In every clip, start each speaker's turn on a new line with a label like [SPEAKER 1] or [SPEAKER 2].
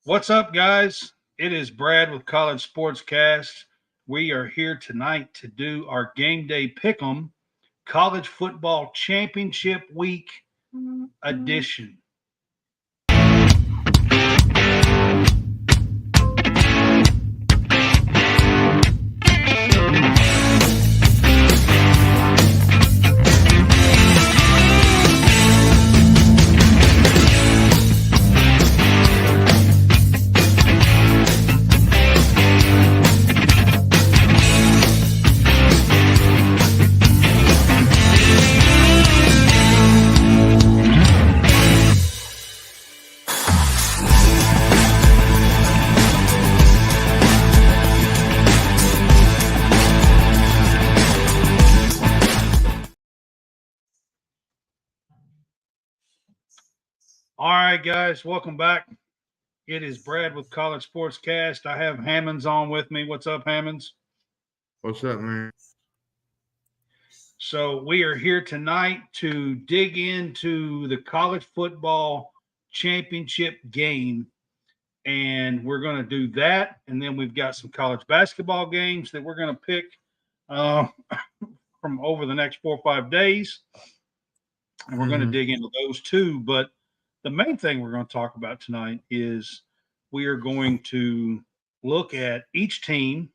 [SPEAKER 1] What's up, guys? It is Brad with College SportsCast. We are here tonight to do our game day pick'em college football championship week edition. All right, guys, welcome back. It is Brad with College SportsCast. I have Hammonds on with me. What's up, Hammonds?
[SPEAKER 2] What's up, man?
[SPEAKER 1] So we are here tonight to dig into the college football championship game, and we're going to do that. And then we've got some college basketball games that we're going to pick from over the next 4 or 5 days, and we're going to dig into those too. But the main thing we're going to talk about tonight is we are going to look at each team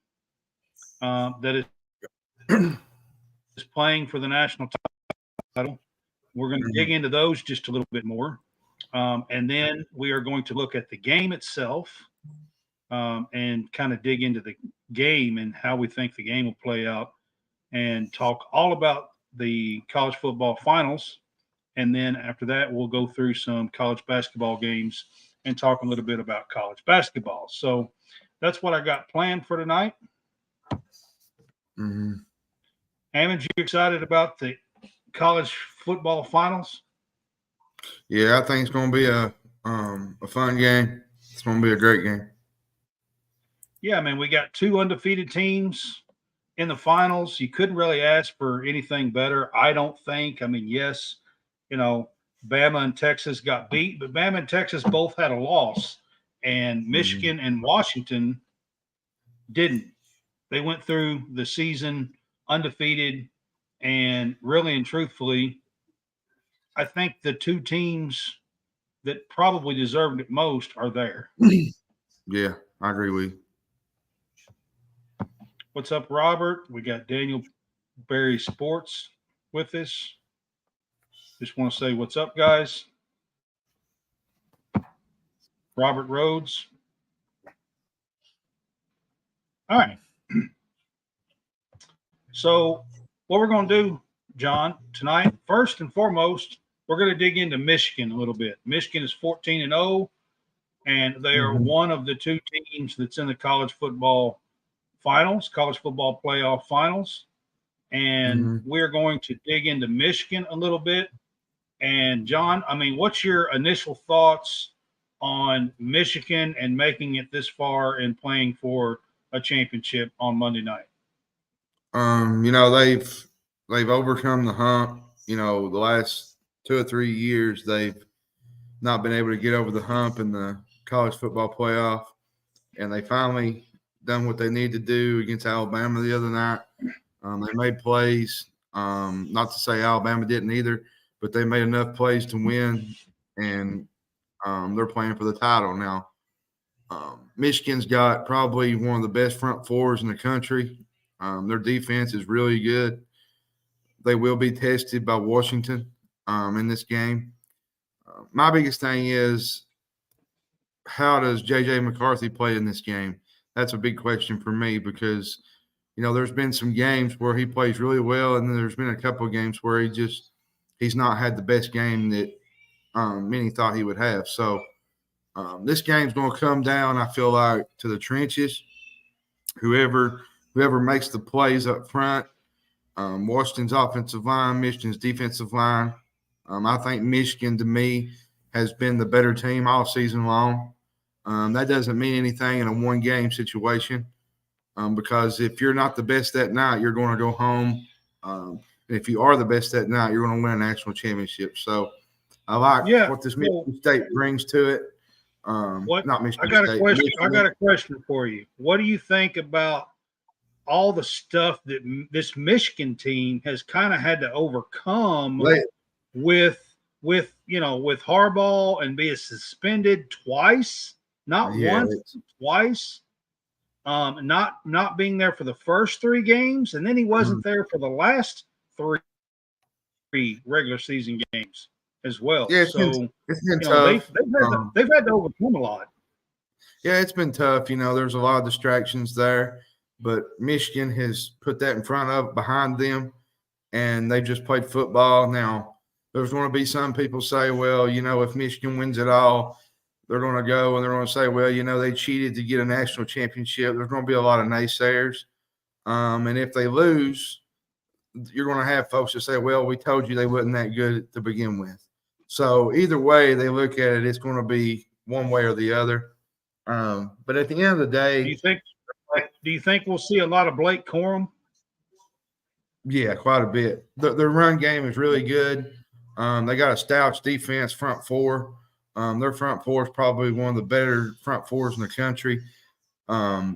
[SPEAKER 1] that is playing for the national title. We're going to dig into those just a little bit more. And then we are going to look at the game itself and kind of dig into the game and how we think the game will play out and talk all about the college football finals. And then after that, we'll go through some college basketball games and talk a little bit about college basketball. So that's what I got planned for tonight. Hammond, you excited about the college football finals?
[SPEAKER 2] Yeah, I think it's going to be a fun game. It's going to be a great game.
[SPEAKER 1] Yeah, I mean, we got 2 undefeated teams in the finals. You couldn't really ask for anything better, I don't think. I mean, yes, you know, Bama and Texas got beat, but Bama and Texas both had a loss, and Michigan and Washington didn't. They went through the season undefeated, and really and truthfully, I think the 2 teams that probably deserved it most are there.
[SPEAKER 2] Yeah, I agree with you.
[SPEAKER 1] What's up, Robert? We got Daniel Berry Sports with us. Just want to say what's up, guys. Robert Rhodes. All right. So what we're going to do, John, tonight, first and foremost, we're going to dig into Michigan a little bit. Michigan is 14-0, and they are one of the 2 teams that's in the college football finals, college football playoff finals. And we're going to dig into Michigan a little bit. And John, I mean, what's your initial thoughts on Michigan and making it this far and playing for a championship on Monday night?
[SPEAKER 2] You know, they've overcome the hump. You know, the last 2 or 3 years, they've not been able to get over the hump in the college football playoff. And they finally done what they need to do against Alabama the other night. They made plays. Not to say Alabama didn't either, but they made enough plays to win, and they're playing for the title now. Michigan's got probably one of the best front fours in the country. Their defense is really good. They will be tested by Washington in this game. My biggest thing is, how does J.J. McCarthy play in this game? That's a big question for me because, you know, there's been some games where he plays really well, and then there's been a couple of games where he's not had the best game that many thought he would have. So this game's going to come down, I feel like, to the trenches. Whoever makes the plays up front, Washington's offensive line, Michigan's defensive line. I think Michigan, to me, has been the better team all season long. That doesn't mean anything in a one-game situation because if you're not the best that night, you're going to go home. And if you are the best that night, you're going to win a national championship. So I like what this Michigan State brings to it. Not Michigan
[SPEAKER 1] I got
[SPEAKER 2] State.
[SPEAKER 1] a question.
[SPEAKER 2] Michigan.
[SPEAKER 1] I got a question for you. What do you think about all the stuff that this Michigan team has kind of had to overcome with Harbaugh and being suspended twice, not once, twice. Not being there for the first 3 games, and then he wasn't there for the last 3 regular season games as well.
[SPEAKER 2] Yeah,
[SPEAKER 1] it's been
[SPEAKER 2] tough.
[SPEAKER 1] They've had to overcome a lot.
[SPEAKER 2] Yeah, it's been tough. There's a lot of distractions there, but Michigan has put that behind them, and they just played football. Now, there's going to be some people say, well, if Michigan wins it all, they're going to go and they're going to say, well, they cheated to get a national championship. There's going to be a lot of naysayers. And if they lose, you're going to have folks that say, well, we told you they wasn't that good to begin with. So either way they look at it, it's going to be one way or the other. But at the end of the day,
[SPEAKER 1] do you think we'll see a lot of Blake Corum?
[SPEAKER 2] Yeah, quite a bit. Their run game is really good. They got a stout defense, front four. Their front four is probably one of the better front fours in the country. But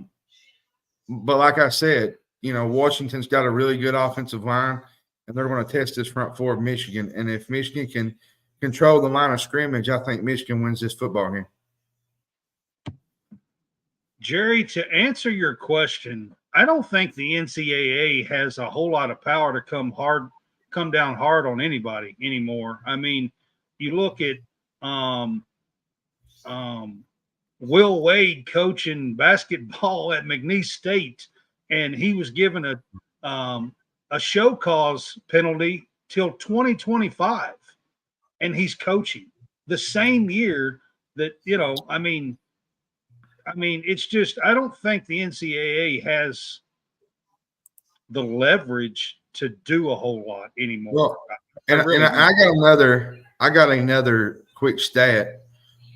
[SPEAKER 2] like I said, Washington's got a really good offensive line, and they're going to test this front four of Michigan. And if Michigan can control the line of scrimmage, I think Michigan wins this football game.
[SPEAKER 1] Jerry, to answer your question, I don't think the NCAA has a whole lot of power to come down hard on anybody anymore. I mean, you look at Will Wade coaching basketball at McNeese State, and he was given a show cause penalty till 2025, and he's coaching the same year that it's just, I don't think the NCAA has the leverage to do a whole lot anymore.
[SPEAKER 2] Well, I got another quick stat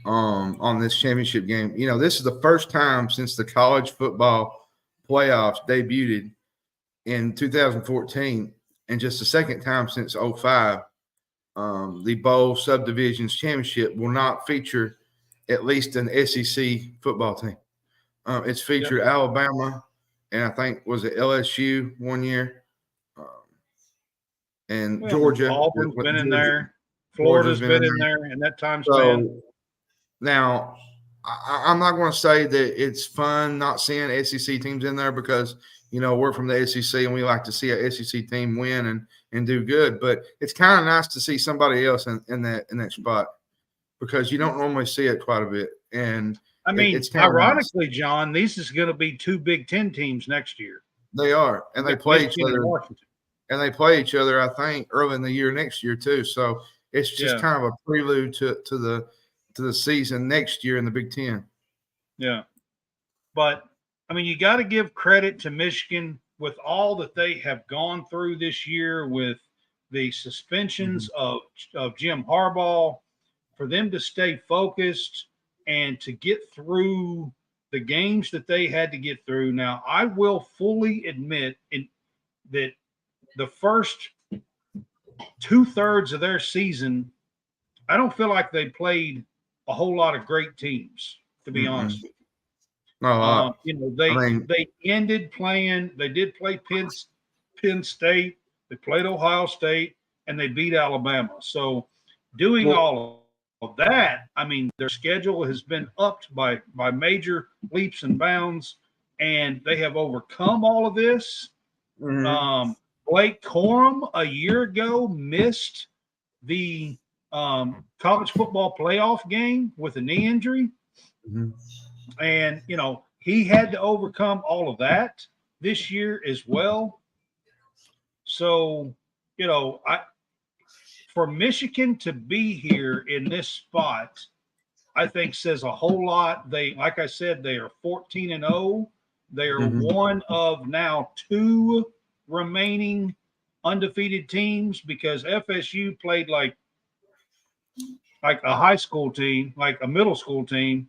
[SPEAKER 2] on this championship game. This is the first time since the college football playoffs debuted in 2014, and just the second time since 2005, the bowl subdivisions championship will not feature at least an SEC football team. It's featured Alabama, and I think was it LSU one year, and Georgia.
[SPEAKER 1] Auburn's been in there. Florida's been in there in that time span.
[SPEAKER 2] Now, I'm not going to say that it's fun not seeing SEC teams in there because we're from the SEC and we like to see a SEC team win and do good. But it's kind of nice to see somebody else in that spot, because you don't normally see it quite a bit. And
[SPEAKER 1] I mean, it's ironically, nice. John, these is going to be 2 Big Ten teams next year.
[SPEAKER 2] They are, and they play each other. And they play each other, I think, early in the year next year too. So it's just kind of a prelude to the season next year in the Big Ten.
[SPEAKER 1] Yeah, but I mean, you got to give credit to Michigan with all that they have gone through this year with the suspensions of Jim Harbaugh, for them to stay focused and to get through the games that they had to get through. Now, I will fully admit that the first 2/3 of their season, I don't feel like they played a whole lot of great teams, to be honest with you. They ended playing. They did play Penn State. They played Ohio State, and they beat Alabama. So, doing all of that, I mean, their schedule has been upped by major leaps and bounds, and they have overcome all of this. Blake Corum a year ago missed the college football playoff game with a knee injury. And, he had to overcome all of that this year as well. So, for Michigan to be here in this spot, I think says a whole lot. Like I said, they are 14-0. They are one of now 2 remaining undefeated teams, because FSU played like a high school team, like a middle school team,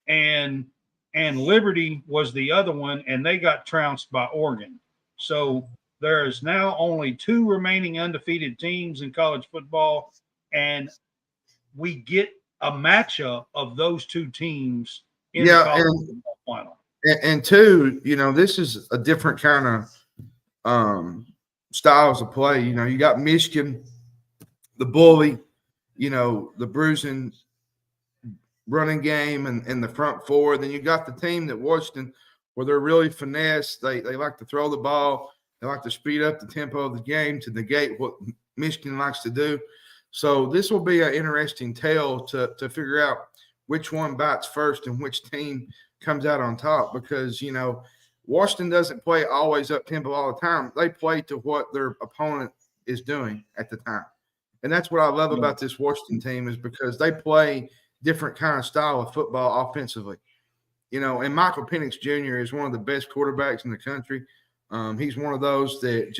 [SPEAKER 1] and Liberty was the other one, and they got trounced by Oregon. So there is now only 2 remaining undefeated teams in college football, and we get a matchup of those two teams in the
[SPEAKER 2] Yeah,
[SPEAKER 1] college football final.
[SPEAKER 2] And two, this is a different kind of styles of play. You got Michigan, the bully, the bruising running game and the front four. Then you got the team that Washington, where they're really finesse. They like to throw the ball. They like to speed up the tempo of the game to negate what Michigan likes to do. So this will be an interesting tale to figure out which one bites first and which team comes out on top, because, Washington doesn't play always up tempo all the time. They play to what their opponent is doing at the time. And that's what I love about this Washington team, is because they play different kind of style of football offensively. And Michael Penix Jr. is one of the best quarterbacks in the country. He's one of those that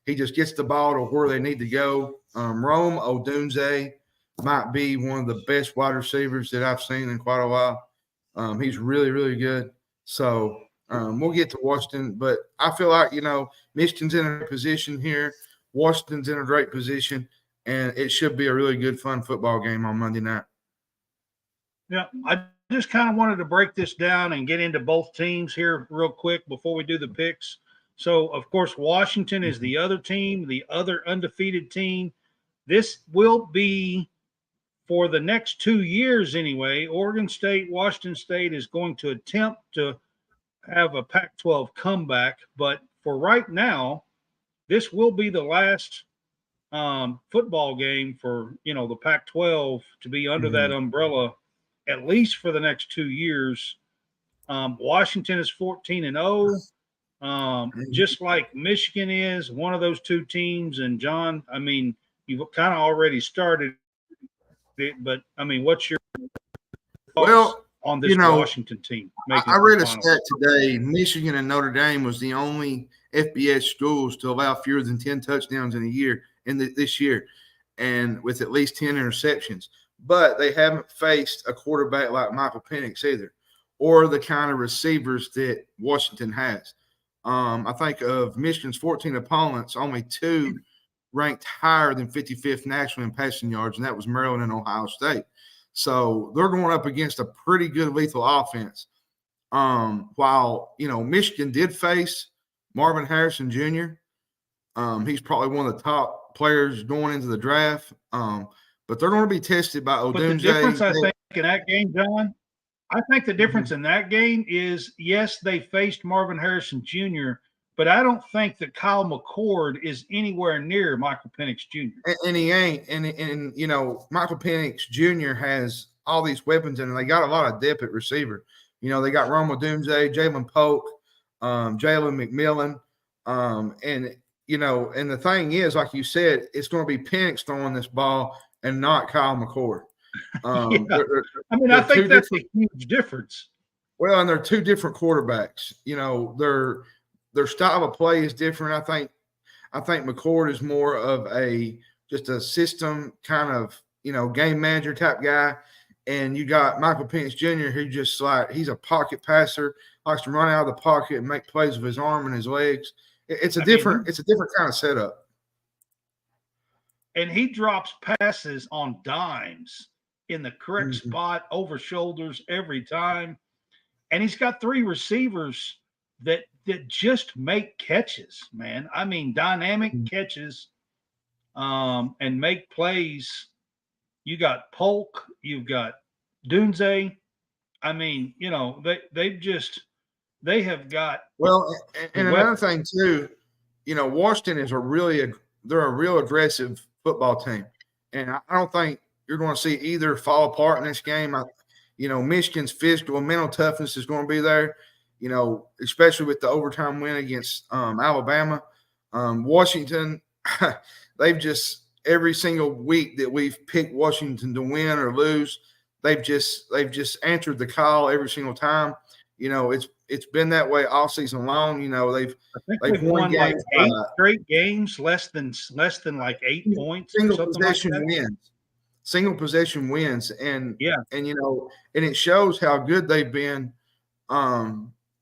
[SPEAKER 2] he just gets the ball to where they need to go. Rome Odunze might be one of the best wide receivers that I've seen in quite a while. He's really, really good. So we'll get to Washington, but I feel like, Michigan's in a position here. Washington's in a great position, and it should be a really good, fun football game on Monday night.
[SPEAKER 1] Yeah, I just kind of wanted to break this down and get into both teams here real quick before we do the picks. So, of course, Washington is the other team, the other undefeated team. This will be, for the next 2 years anyway, Oregon State, Washington State is going to attempt to have a Pac-12 comeback. But for right now, this will be the last football game for, the Pac-12 to be under that umbrella, at least for the next 2 years. Washington is 14-0, just like Michigan is, one of those two teams. And John, I mean, you've kind of already started it, but I mean, what's your thoughts on this Washington team?
[SPEAKER 2] I read a stat today. Michigan and Notre Dame was the only FBS schools to allow fewer than 10 touchdowns in a year this year, and with at least 10 interceptions. But they haven't faced a quarterback like Michael Penix either, or the kind of receivers that Washington has. I think of Michigan's 14 opponents, only 2 ranked higher than 55th nationally in passing yards, and that was Maryland and Ohio State. So they're going up against a pretty good lethal offense. While, Michigan did face Marvin Harrison Jr., he's probably one of the top players going into the draft. But they're going to be tested by Odunze.
[SPEAKER 1] But the difference, I think, in that game, John, I think the difference in that game is, yes, they faced Marvin Harrison Jr., but I don't think that Kyle McCord is anywhere near Michael Penix Jr.
[SPEAKER 2] And he ain't. And Michael Penix Jr. has all these weapons, and they got a lot of depth at receiver. They got Rome Odunze, Jalen Polk, Jalen McMillan. And the thing is, like you said, it's going to be Penix throwing this ball and not Kyle McCord.
[SPEAKER 1] I think that's a huge difference.
[SPEAKER 2] Well, and they're two different quarterbacks. Their style of play is different. I think McCord is more of just a system kind of, game manager type guy. And you got Michael Penix Jr., who just he's a pocket passer, likes to run out of the pocket and make plays with his arm and his legs. It's a different kind of setup.
[SPEAKER 1] And he drops passes on dimes in the correct spot, over shoulders every time. And he's got 3 receivers that just make catches, man. I mean, dynamic catches and make plays. You got Polk, you've got Dunze. I mean, they have got.
[SPEAKER 2] Well, and another thing too, Washington is a real aggressive football team, and I don't think you're going to see either fall apart in this game. Michigan's physical and mental toughness is going to be there. Especially with the overtime win against Alabama. Washington, they've just every single week that we've picked Washington to win or lose, they've just answered the call every single time. It's been that way all season long. They've
[SPEAKER 1] won like 8 straight games, less than like 8 points.
[SPEAKER 2] Single possession wins, and it shows how good they've been,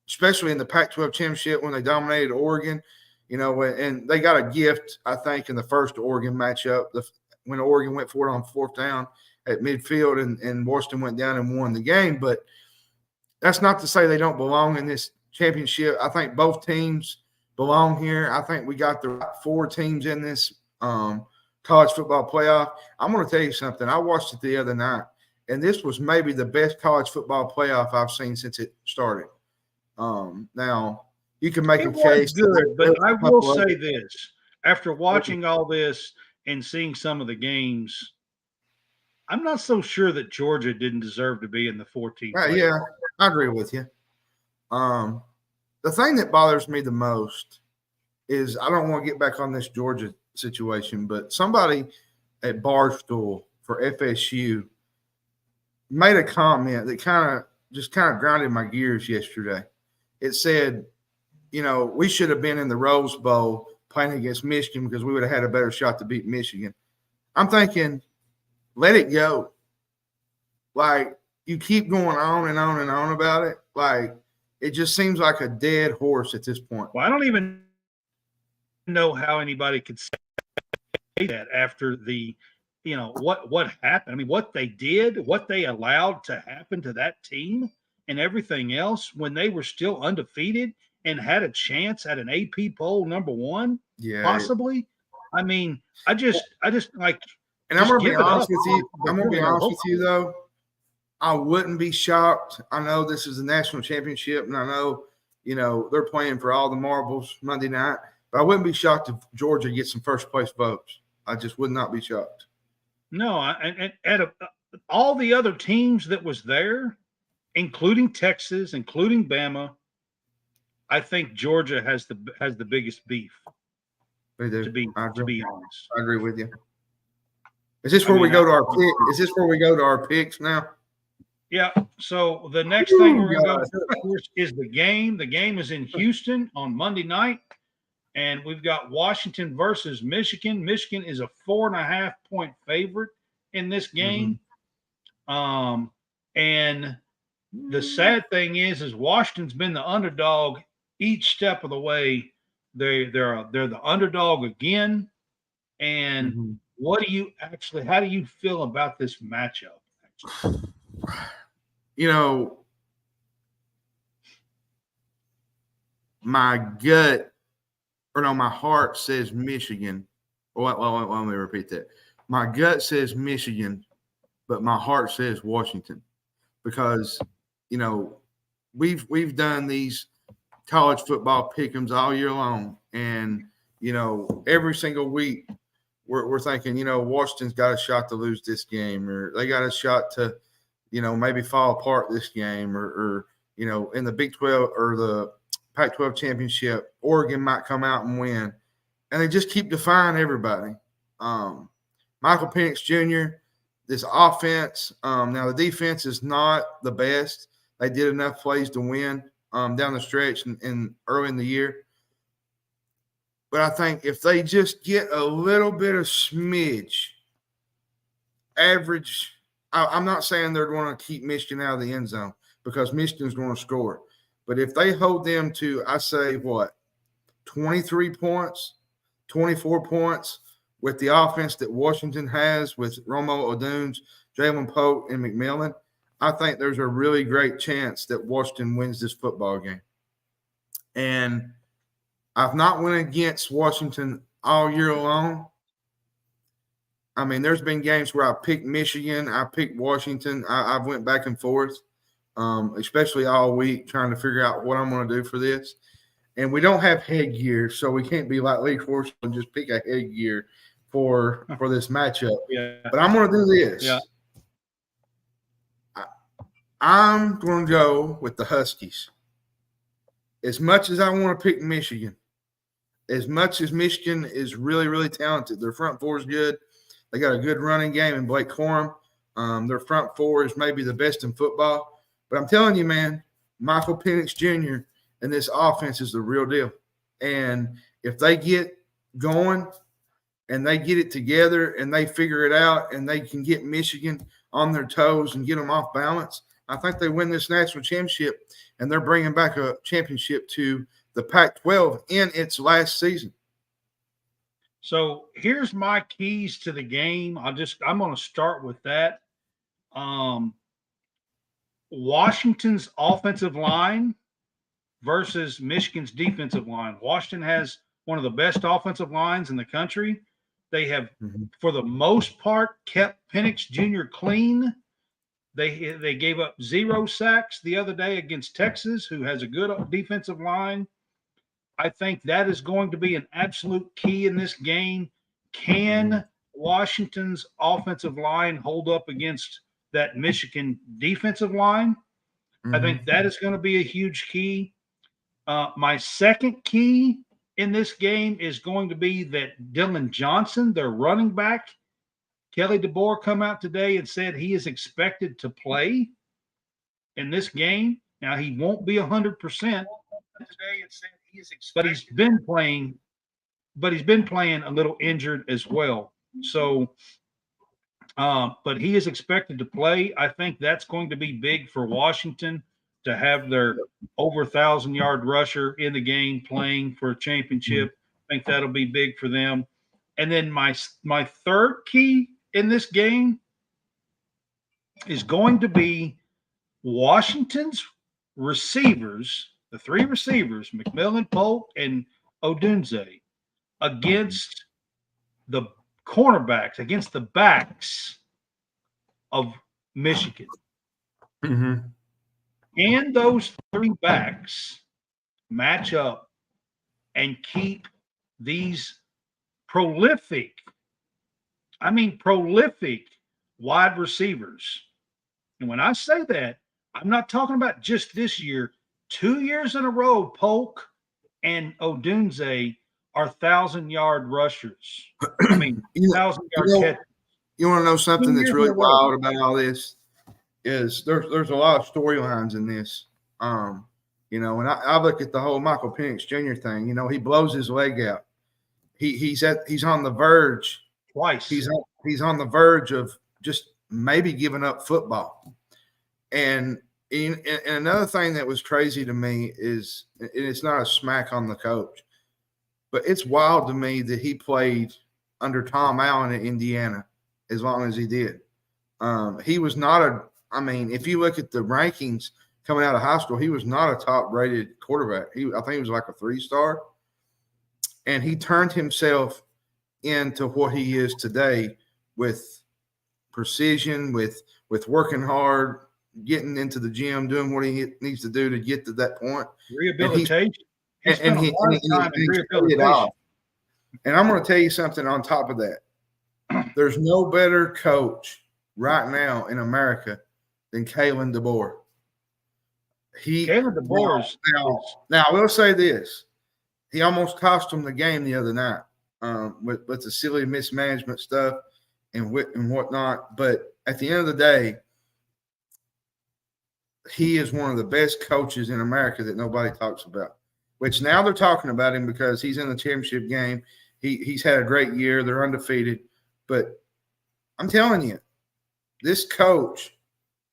[SPEAKER 2] especially in the Pac-12 championship when they dominated Oregon. And they got a gift, I think, in the first Oregon matchup when Oregon went for it on 4th down. at midfield, and Washington went down and won the game. But that's not to say they don't belong in this championship. I think both teams belong here. I think we got the right 4 teams in this college football playoff. I'm going to tell you something. I watched it the other night, and this was maybe the best college football playoff I've seen since it started. Now, you can make a case.
[SPEAKER 1] Good, but I will say this. After watching all this and seeing some of the games, I'm not so sure that Georgia didn't deserve to be in the 14th.
[SPEAKER 2] Yeah, I agree with you. The thing that bothers me the most is I don't want to get back on this Georgia situation, but somebody at Barstool for FSU made a comment that kind of grounded my gears yesterday. It said, we should have been in the Rose Bowl playing against Michigan because we would have had a better shot to beat Michigan. I'm thinking, let it go. Like, you keep going on and on and on about it. Like, it just seems like a dead horse at this point.
[SPEAKER 1] Well, I don't even know how anybody could say that after the, what happened. I mean, what they did, what they allowed to happen to that team and everything else when they were still undefeated and had a chance at an AP poll #1, possibly. I mean, I just like.
[SPEAKER 2] And I'm going to be honest with you. I'm going to be honest with you, though. I wouldn't be shocked. I know this is a national championship, and I know, they're playing for all the marbles Monday night. But I wouldn't be shocked if Georgia gets some first-place votes. I just would not be shocked.
[SPEAKER 1] No, and all the other teams that was there, including Texas, including Bama, I think Georgia has the biggest beef.
[SPEAKER 2] They do.
[SPEAKER 1] To be honest,
[SPEAKER 2] I agree with you. Is this where we go to our pick? Is this where we go to our picks now?
[SPEAKER 1] Yeah. So the next thing we're going to go to, of course, is the game. The game is in Houston on Monday night, and we've got Washington versus Michigan. Michigan is a 4.5-point favorite in this game. And the sad thing is Washington's been the underdog each step of the way. They're the underdog again. And how do you feel about this matchup?
[SPEAKER 2] My heart says Michigan. Let me repeat that. My gut says Michigan, but my heart says Washington, because we've done these college football pick'ems all year long, and every single week we're thinking Washington's got a shot to lose this game, or they got a shot to maybe fall apart this game, or in the Big 12 or the Pac-12 championship, Oregon might come out and win, and they just keep defying everybody. Michael Penix Jr., this offense, now the defense is not the best. They did enough plays to win down the stretch and early in the year. But I think if they just get a little bit of smidge, average, I'm not saying they're going to keep Michigan out of the end zone, because Michigan's going to score. But if they hold them to, I say, 23 points, 24 points, with the offense that Washington has with Romo Odunes, Jalen Pope, and McMillan, I think there's a really great chance that Washington wins this football game. And I've not went against Washington all year long. I mean, there's been games where I picked Michigan, I picked Washington. I've went back and forth, especially all week, trying to figure out what I'm going to do for this. And we don't have headgear, so we can't be like Lee Forrest and just pick a headgear for this matchup.
[SPEAKER 1] Yeah.
[SPEAKER 2] But I'm going to do this.
[SPEAKER 1] Yeah.
[SPEAKER 2] I'm going to go with the Huskies. As much as I want to pick Michigan, as much as Michigan is really, really talented, their front four is good. They got a good running game in Blake Corum. Their front four is maybe the best in football. But I'm telling you, man, Michael Penix Jr. and this offense is the real deal. And if they get going and they get it together and they figure it out and they can get Michigan on their toes and get them off balance, I think they win this national championship, and they're bringing back a championship to the Pac-12 in its last season.
[SPEAKER 1] So here's my keys to the game. I'm going to start with that. Washington's offensive line versus Michigan's defensive line. Washington has one of the best offensive lines in the country. They have, for the most part, kept Penix Jr. clean. They gave up 0 sacks the other day against Texas, who has a good defensive line. I think that is going to be an absolute key in this game. Can Washington's offensive line hold up against that Michigan defensive line? I think that is going to be a huge key. My second key in this game is going to be that Dylan Johnson, their running back, Kelly DeBoer, come out today and said he is expected to play in this game. Now, he won't be 100% today, and said he is expected, but he's been playing a little injured as well. So, but he is expected to play. I think that's going to be big for Washington to have their over 1,000-yard rusher in the game playing for a championship. I think that'll be big for them. And then my third key in this game is going to be Washington's receivers, the 3 receivers, McMillan, Polk, and Odunze, against the cornerbacks, against the backs of Michigan. And those 3 backs match up and keep these prolific wide receivers. And when I say that, I'm not talking about just this year. 2 years in a row, Polk and Odunze are 1,000-yard rushers. I mean, 1,000-yard catchers.
[SPEAKER 2] You want to know something that's really wild about all this? Is there's a lot of storylines in this. When I look at the whole Michael Penix Jr. thing, he blows his leg out. He's on the verge
[SPEAKER 1] twice.
[SPEAKER 2] He's on the verge of just maybe giving up football. And another thing that was crazy to me is, and it's not a smack on the coach, but it's wild to me that he played under Tom Allen at Indiana as long as he did. He was not if you look at the rankings coming out of high school, he was not a top-rated quarterback. I think he was like a 3-star. And he turned himself into what he is today with precision, with working hard, getting into the gym, doing what he needs to do to get to that point.
[SPEAKER 1] Rehabilitation.
[SPEAKER 2] And he rehabilitation. And I'm going to tell you something on top of that. There's no better coach right now in America than Kalen DeBoer.
[SPEAKER 1] Kalen DeBoer
[SPEAKER 2] now I will say this. He almost cost him the game the other night with the silly mismanagement stuff and whatnot. But at the end of the day, he is one of the best coaches in America that nobody talks about, which now they're talking about him because he's in the championship game. He's had a great year. They're undefeated. But I'm telling you, this coach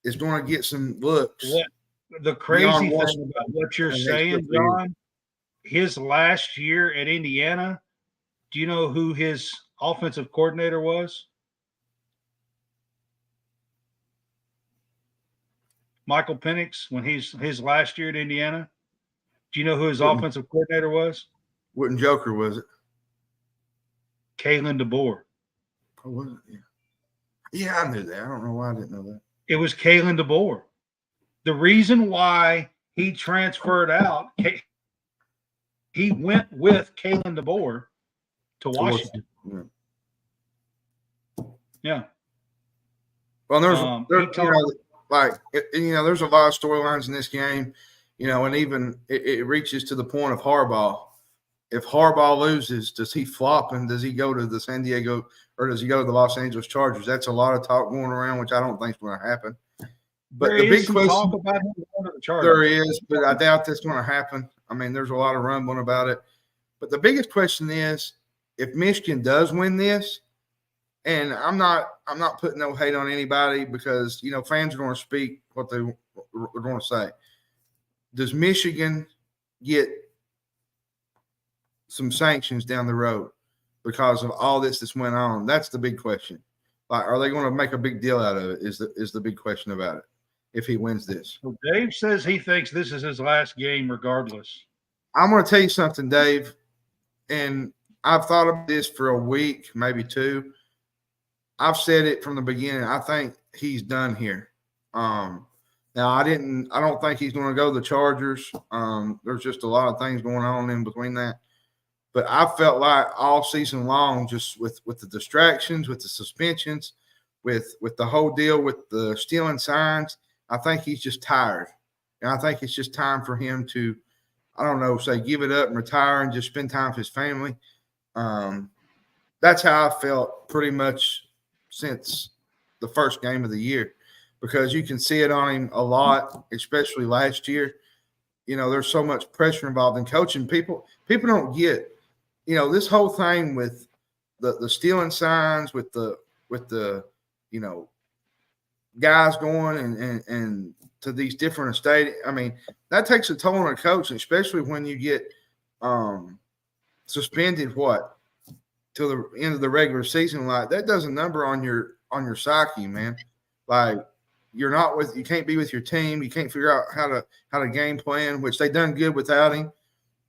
[SPEAKER 2] is going to get some looks.
[SPEAKER 1] The crazy thing about what you're saying, John, his last year at Indiana, do you know who his offensive coordinator was? Michael Penix, when his last year at Indiana. Do you know who his offensive coordinator was?
[SPEAKER 2] Wooden Joker, was it?
[SPEAKER 1] Kalen DeBoer.
[SPEAKER 2] Oh, was it? Yeah, I knew that. I don't know why I didn't know that.
[SPEAKER 1] It was Kalen DeBoer. The reason why he transferred out, he went with Kalen DeBoer to Washington. Yeah.
[SPEAKER 2] Well, there's a lot of storylines in this game, and even it reaches to the point of Harbaugh. If Harbaugh loses, does he flop and does he go to the San Diego or does he go to the Los Angeles Chargers? That's a lot of talk going around, which I don't think is going to happen. But the big question, talk about him going to the Chargers. There is, but I doubt that's going to happen. I mean, there's a lot of rumbling about it. But the biggest question is, if Michigan does win this, and I'm not putting no hate on anybody because fans are going to speak what they're going to say. Does Michigan get some sanctions down the road because of all this that's went on? That's the big question. Like, are they going to make a big deal out of it? Is the big question about it if he wins this?
[SPEAKER 1] So Dave says he thinks this is his last game regardless.
[SPEAKER 2] I'm going to tell you something, Dave, and I've thought of this for a week, maybe two. I've said it from the beginning. I think he's done here. Now I don't think he's going to go to the Chargers. There's just a lot of things going on in between that. But I felt like all season long, just with the distractions, with the suspensions, with the whole deal with the stealing signs, I think he's just tired. And I think it's just time for him to, I don't know, say give it up and retire and just spend time with his family. That's how I felt pretty much since the first game of the year, because you can see it on him a lot, especially last year. You know, there's so much pressure involved in coaching. People don't get, you know, this whole thing with the stealing signs, with the you know, guys going and to these different stadiums. I mean, that takes a toll on a coach, especially when you get suspended till the end of the regular season. Like, that does a number on your psyche, man. Like, you can't be with your team. You can't figure out how to game plan, which they done good without him.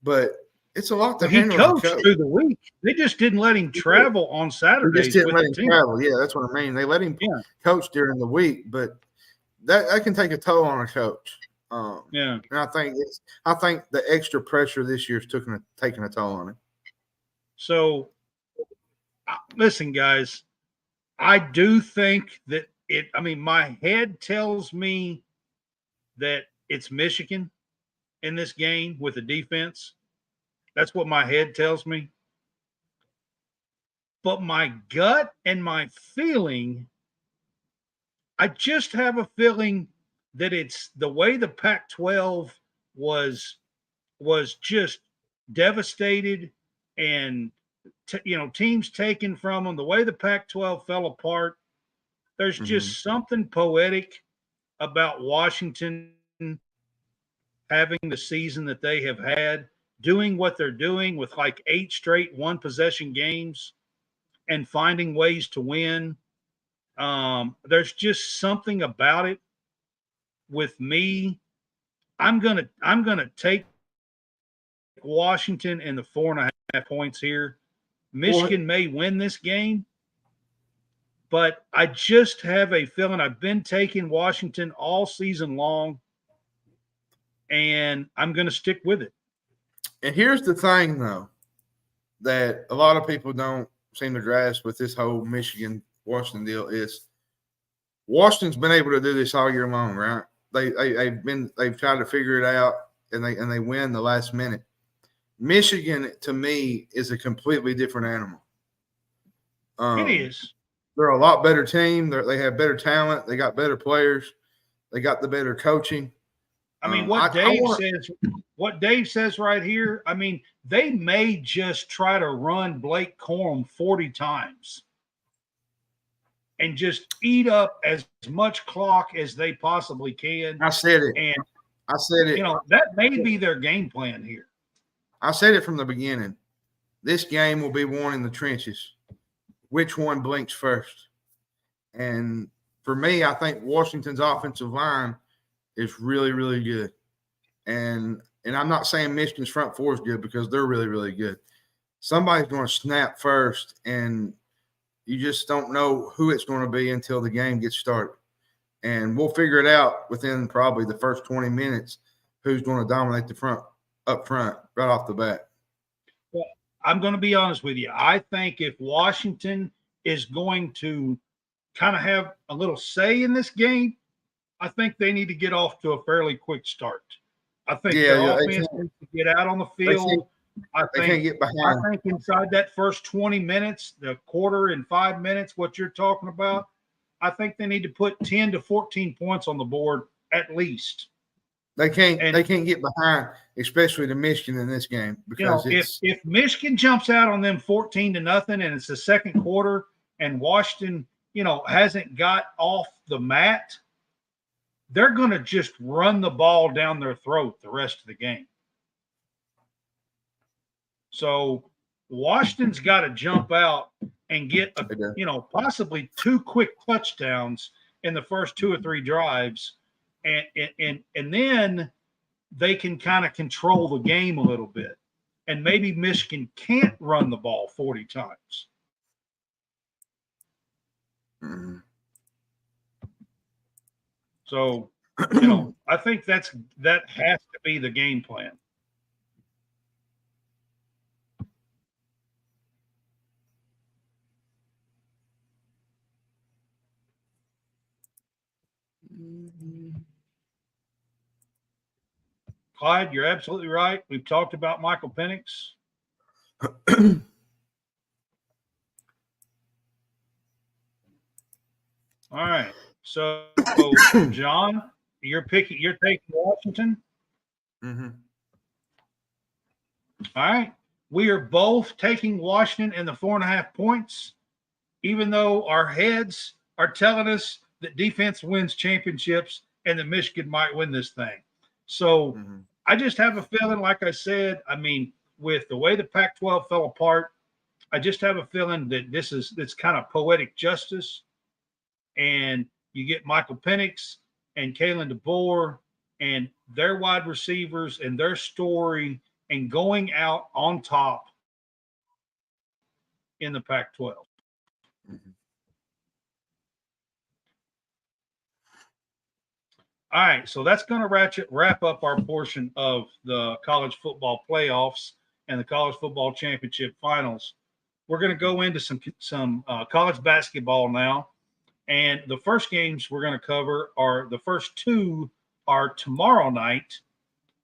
[SPEAKER 2] But it's a lot to handle.
[SPEAKER 1] He coached through the week. They just didn't let him travel on Saturdays.
[SPEAKER 2] They just didn't let him travel. Yeah, that's what I mean. They let him coach during the week, but that can take a toll on a coach. And I think the extra pressure this year's taking a toll on him.
[SPEAKER 1] So, listen, guys, I do think that my head tells me that it's Michigan in this game with the defense. That's what my head tells me. But my gut and my feeling, I just have a feeling that it's the way the Pac-12 was just devastated and teams taken from them, the way the Pac-12 fell apart. There's just something poetic about Washington having the season that they have had, doing what they're doing with like 8 straight one-possession games and finding ways to win. There's just something about it with me. I'm gonna take Washington in the 4.5 points here. Michigan may win this game, but I just have a feeling. I've been taking Washington all season long, and I'm going to stick with it.
[SPEAKER 2] And here's the thing, though, that a lot of people don't seem to grasp with this whole Michigan-Washington deal is Washington's been able to do this all year long, right? They've tried to figure it out, and they win the last minute. Michigan, to me, is a completely different animal.
[SPEAKER 1] It is.
[SPEAKER 2] They're a lot better team. They have better talent. They got better players. They got the better coaching.
[SPEAKER 1] I mean, what Dave says right here, I mean, they may just try to run Blake Corum 40 times and just eat up as much clock as they possibly can.
[SPEAKER 2] I said it.
[SPEAKER 1] And
[SPEAKER 2] I said it.
[SPEAKER 1] That may be their game plan here.
[SPEAKER 2] I said it from the beginning. This game will be won in the trenches. Which one blinks first? And for me, I think Washington's offensive line is really, really good. And I'm not saying Michigan's front four is good, because they're really, really good. Somebody's going to snap first, and you just don't know who it's going to be until the game gets started. And we'll figure it out within probably the first 20 minutes who's going to dominate the front up front right off the bat.
[SPEAKER 1] Well, I'm going to be honest with you. I think if Washington is going to kind of have a little say in this game, I think they need to get off to a fairly quick start. I think the offense needs to get out on the field. I think inside that first 20 minutes, the quarter and 5 minutes, what you're talking about, I think they need to put 10 to 14 points on the board at least.
[SPEAKER 2] They can't get behind, especially to Michigan in this game, because
[SPEAKER 1] if Michigan jumps out on them 14-0 and it's the second quarter and Washington, hasn't got off the mat, they're going to just run the ball down their throat the rest of the game. So Washington's got to jump out and get possibly 2 quick touchdowns in the first 2 or 3 drives, and then they can kind of control the game a little bit. And maybe Michigan can't run the ball 40 times.
[SPEAKER 2] Mm-hmm.
[SPEAKER 1] So, I think that has to be the game plan. Clyde, you're absolutely right. We've talked about Michael Penix. All right. So, John, you're taking Washington.
[SPEAKER 2] Mm-hmm.
[SPEAKER 1] All right. We are both taking Washington in the 4.5 points, even though our heads are telling us that defense wins championships and that Michigan might win this thing. So I just have a feeling, like I said, with the way the Pac-12 fell apart, I just have a feeling that it's kind of poetic justice. And you get Michael Penix and Kalen DeBoer and their wide receivers and their story and going out on top in the Pac-12.
[SPEAKER 2] Mm-hmm.
[SPEAKER 1] All right, so that's going to wrap up our portion of the college football playoffs and the college football championship finals. We're going to go into some college basketball now, and the first games we're going to cover are the first 2 are tomorrow night,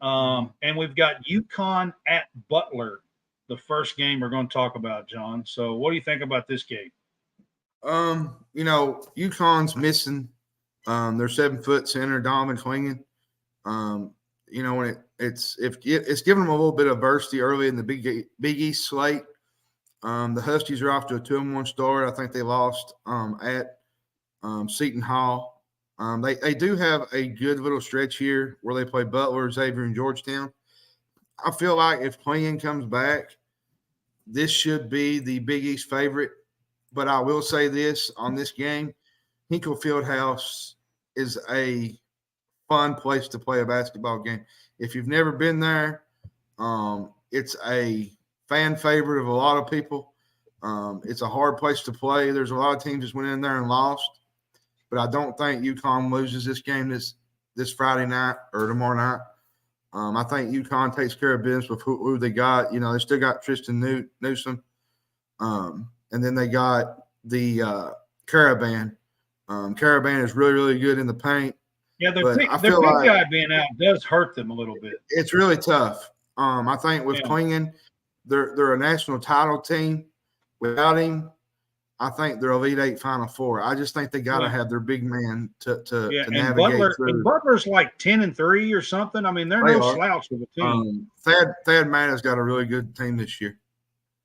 [SPEAKER 1] and we've got UConn at Butler. The first game we're going to talk about, John. So, what do you think about this game?
[SPEAKER 2] UConn's missing their 7-foot center, Donovan Clingan. When it's giving them a little bit of adversity early in the Big East slate. The Huskies are off to a 2-1 start. I think they lost at Seton Hall. They do have a good little stretch here where they play Butler, Xavier, and Georgetown. I feel like if Clingan comes back, this should be the Big East favorite. But I will say this on this game, Hinkle Fieldhouse is a fun place to play a basketball game. If you've never been there, it's a fan favorite of a lot of people. It's a hard place to play. There's a lot of teams that went in there and lost, but I don't think UConn loses this game this Friday night or tomorrow night. I think UConn takes care of business with who they got. They still got Tristan Newsom. And then they got the Caravan. Caravan is really, really good in the paint.
[SPEAKER 1] Yeah, their big guy being out does hurt them a little bit.
[SPEAKER 2] It's really tough. I think with Clingan, they're a national title team. Without him, I think they're Elite 8 Final Four. I just think they got to have their big man to navigate through.
[SPEAKER 1] And Butler's like 10-3 or something. They're no slouch of a team.
[SPEAKER 2] Thad Matta's got a really good team this year.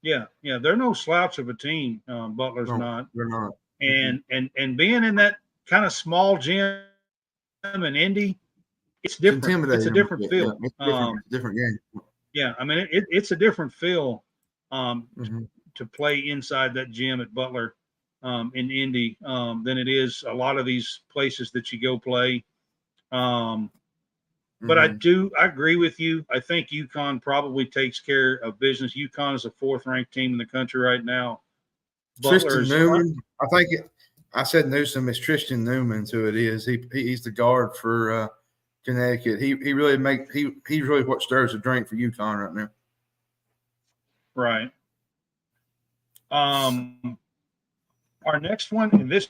[SPEAKER 1] Yeah, they're no slouch of a team. Butler's not.
[SPEAKER 2] They're not.
[SPEAKER 1] And being in that kind of small gym in Indy, it's different. It's a different feel.
[SPEAKER 2] It's different game.
[SPEAKER 1] Yeah, it's a different feel to play inside that gym at Butler in Indy than it is a lot of these places that you go play. But I agree with you. I think UConn probably takes care of business. UConn is a 4th-ranked team in the country right now.
[SPEAKER 2] Tristan Newman, I said Newsom. It's Tristan Newman's who it is. He's the guard for Connecticut. He's really what stirs the drink for UConn right now.
[SPEAKER 1] Right. Our next one, and this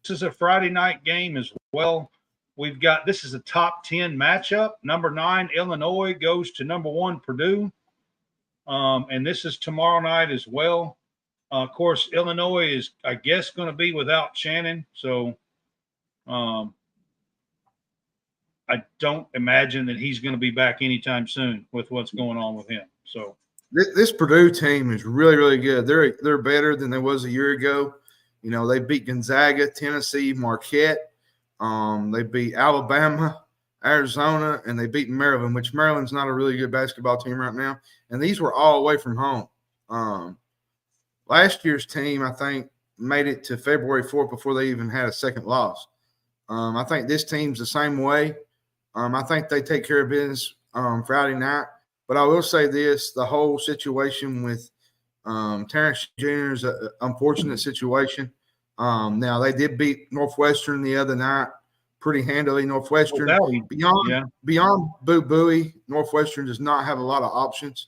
[SPEAKER 1] is a Friday night game as well. This is a top 10 matchup. Number 9, Illinois goes to number 1, Purdue. And this is tomorrow night as well. Of course, Illinois is, I guess, going to be without Shannon. So I don't imagine that he's going to be back anytime soon with what's going on with him. So
[SPEAKER 2] this Purdue team is really, really good. They're better than they was a year ago. They beat Gonzaga, Tennessee, Marquette. They beat Alabama, Arizona, and they beat Maryland, which Maryland's not a really good basketball team right now. And these were all away from home. last year's team, I think, made it to February 4th before they even had a second loss. I think this team's the same way. I think they take care of business Friday night. But I will say this, the whole situation with Terrence Jr. is an unfortunate situation. Now, they did beat Northwestern the other night pretty handily. Northwestern, beyond Boo Buie, Northwestern does not have a lot of options.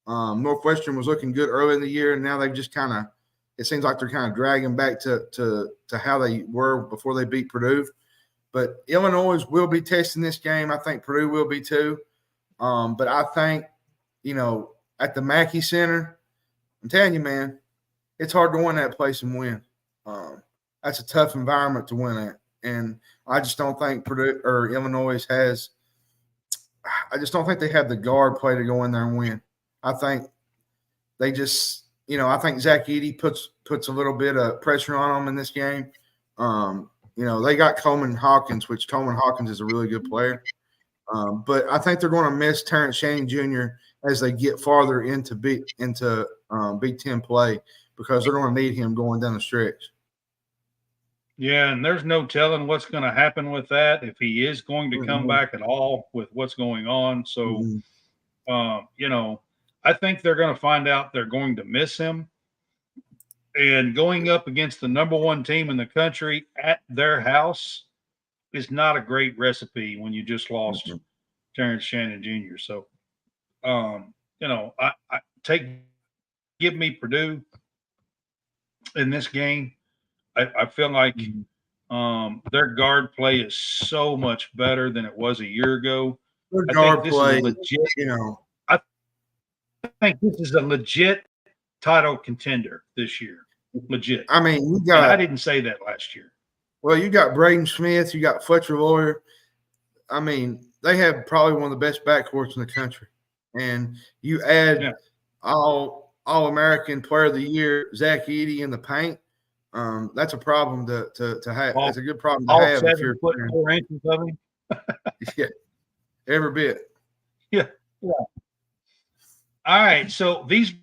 [SPEAKER 2] Northwestern was looking good early in the year, and now they've just kind of – it seems like they're kind of dragging back to how they were before they beat Purdue. But Illinois will be testing this game. I think Purdue will be too. But I think, at the Mackey Center, I'm telling you, man, it's hard to win that place and win. That's a tough environment to win at. And I just don't think Purdue or Illinois has – I just don't think they have the guard play to go in there and win. I think they just – I think Zach Edey puts a little bit of pressure on them in this game. They got Coleman Hawkins, which Coleman Hawkins is a really good player. But I think they're going to miss Terrence Shannon Jr. as they get farther into Big Ten play because they're going to need him going down the stretch.
[SPEAKER 1] Yeah, and there's no telling what's going to happen with that, if he is going to come back at all with what's going on. So, I think they're going to find out they're going to miss him. And going up against the number one team in the country at their house is not a great recipe when you just lost Terrence Shannon Jr. So, give me Purdue in this game. I feel like their guard play is so much better than it was a year ago.
[SPEAKER 2] Their guard play,
[SPEAKER 1] I think this is a legit title contender this year. Legit.
[SPEAKER 2] I mean,
[SPEAKER 1] I didn't say that last year.
[SPEAKER 2] Well, you got Braden Smith, you got Fletcher Lawyer. I mean, they have probably one of the best backcourts in the country. And you add All-American Player of the Year, Zach Edey in the paint. That's a problem to have. That's a good problem to have.
[SPEAKER 1] 7 foot 4 inches of him.
[SPEAKER 2] Yeah, every bit.
[SPEAKER 1] Yeah. All right, so these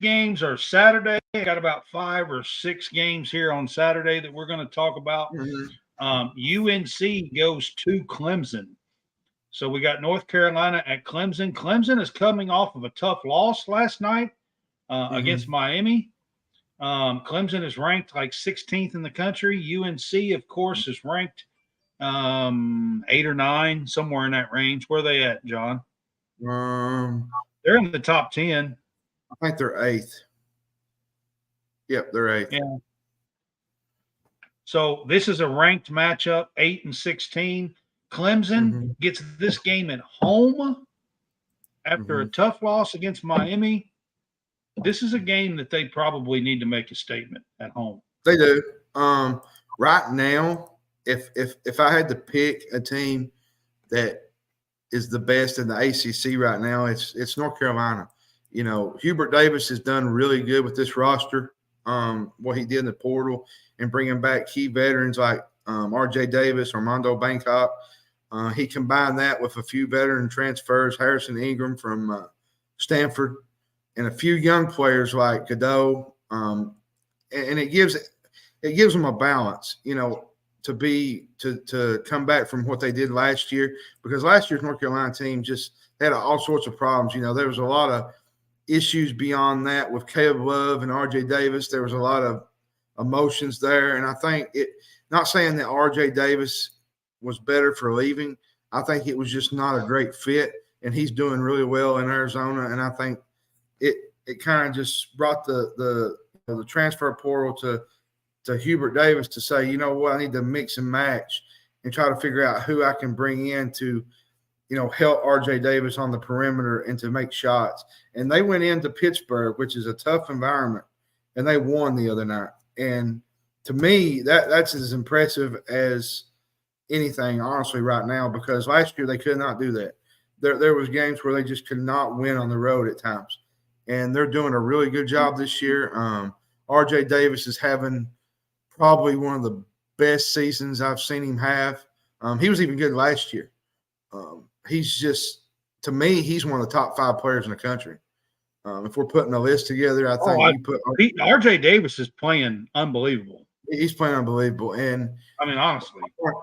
[SPEAKER 1] games are Saturday. I got about 5 or 6 games here on Saturday that we're going to talk about. UNC goes to Clemson. So we got North Carolina at Clemson. Clemson is coming off of a tough loss last night against Miami. Clemson is ranked like 16th in the country. UNC, of course, is ranked 8 or 9, somewhere in that range. Where are they at, John? They're in the top 10.
[SPEAKER 2] I think they're 8th. Yep, they're 8th.
[SPEAKER 1] Yeah. So this is a ranked matchup, 8 and 16. Clemson gets this game at home after a tough loss against Miami. This is a game that they probably need to make a statement at home.
[SPEAKER 2] They do. Right now, if I had to pick a team that is the best in the ACC right now, it's North Carolina. Hubert Davis has done really good with this roster. What he did in the portal and bringing back key veterans like R.J. Davis, Armando Bangkok. He combined that with a few veteran transfers, Harrison Ingram from Stanford, and a few young players like Godot. And it gives them a balance, to come back from what they did last year, because last year's North Carolina team just had all sorts of problems. There was a lot of issues beyond that with Caleb Love and R.J. Davis. There was a lot of emotions there. And I think not saying that R.J. Davis was better for leaving. I think it was just not a great fit, and he's doing really well in Arizona. And I think it kind of just brought the transfer portal to Hubert Davis to say, you know what, I need to mix and match and try to figure out who I can bring in to, help R.J. Davis on the perimeter and to make shots. And they went into Pittsburgh, which is a tough environment, and they won the other night. And to me, that's as impressive as anything, honestly, right now, because last year they could not do that. There was games where they just could not win on the road at times. And they're doing a really good job this year. R.J. Davis is having probably one of the best seasons I've seen him have. He was even good last year. He's just, to me, he's one of the top 5 players in the country. If we're putting a list together, I think you put
[SPEAKER 1] RJ Davis is playing unbelievable.
[SPEAKER 2] He's playing unbelievable. And
[SPEAKER 1] I mean, honestly,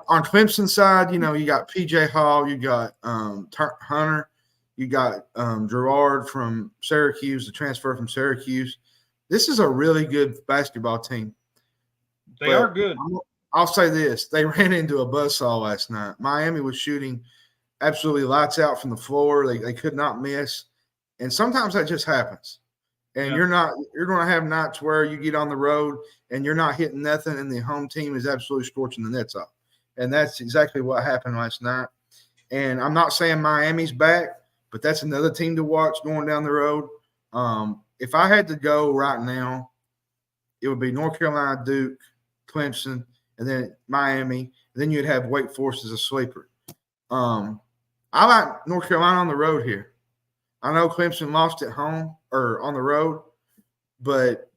[SPEAKER 2] on Clemson's side, you got PJ Hall, you got Hunter, you got Gerard from Syracuse, the transfer from Syracuse. This is a really good basketball team.
[SPEAKER 1] They are good.
[SPEAKER 2] I'll say this. They ran into a buzzsaw last night. Miami was shooting absolutely lights out from the floor. They could not miss. And sometimes that just happens. And you're going to have nights where you get on the road and you're not hitting nothing and the home team is absolutely scorching the nets off. And that's exactly what happened last night. And I'm not saying Miami's back, but that's another team to watch going down the road. If I had to go right now, it would be North Carolina, Duke, Clemson, and then Miami. And then you'd have Wake Forest as a sleeper. I like North Carolina on the road here. I know Clemson lost at home or on the road, but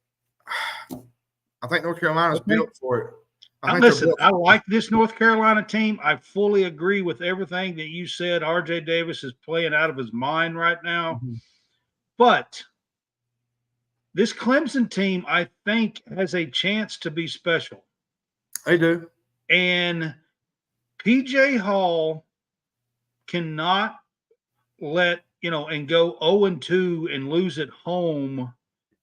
[SPEAKER 2] I think North Carolina's built for it.
[SPEAKER 1] I like this North Carolina team. I fully agree with everything that you said. RJ Davis is playing out of his mind right now. Mm-hmm. But this Clemson team, I think, has a chance to be special.
[SPEAKER 2] They do.
[SPEAKER 1] And PJ Hall cannot let and go 0-2 and lose at home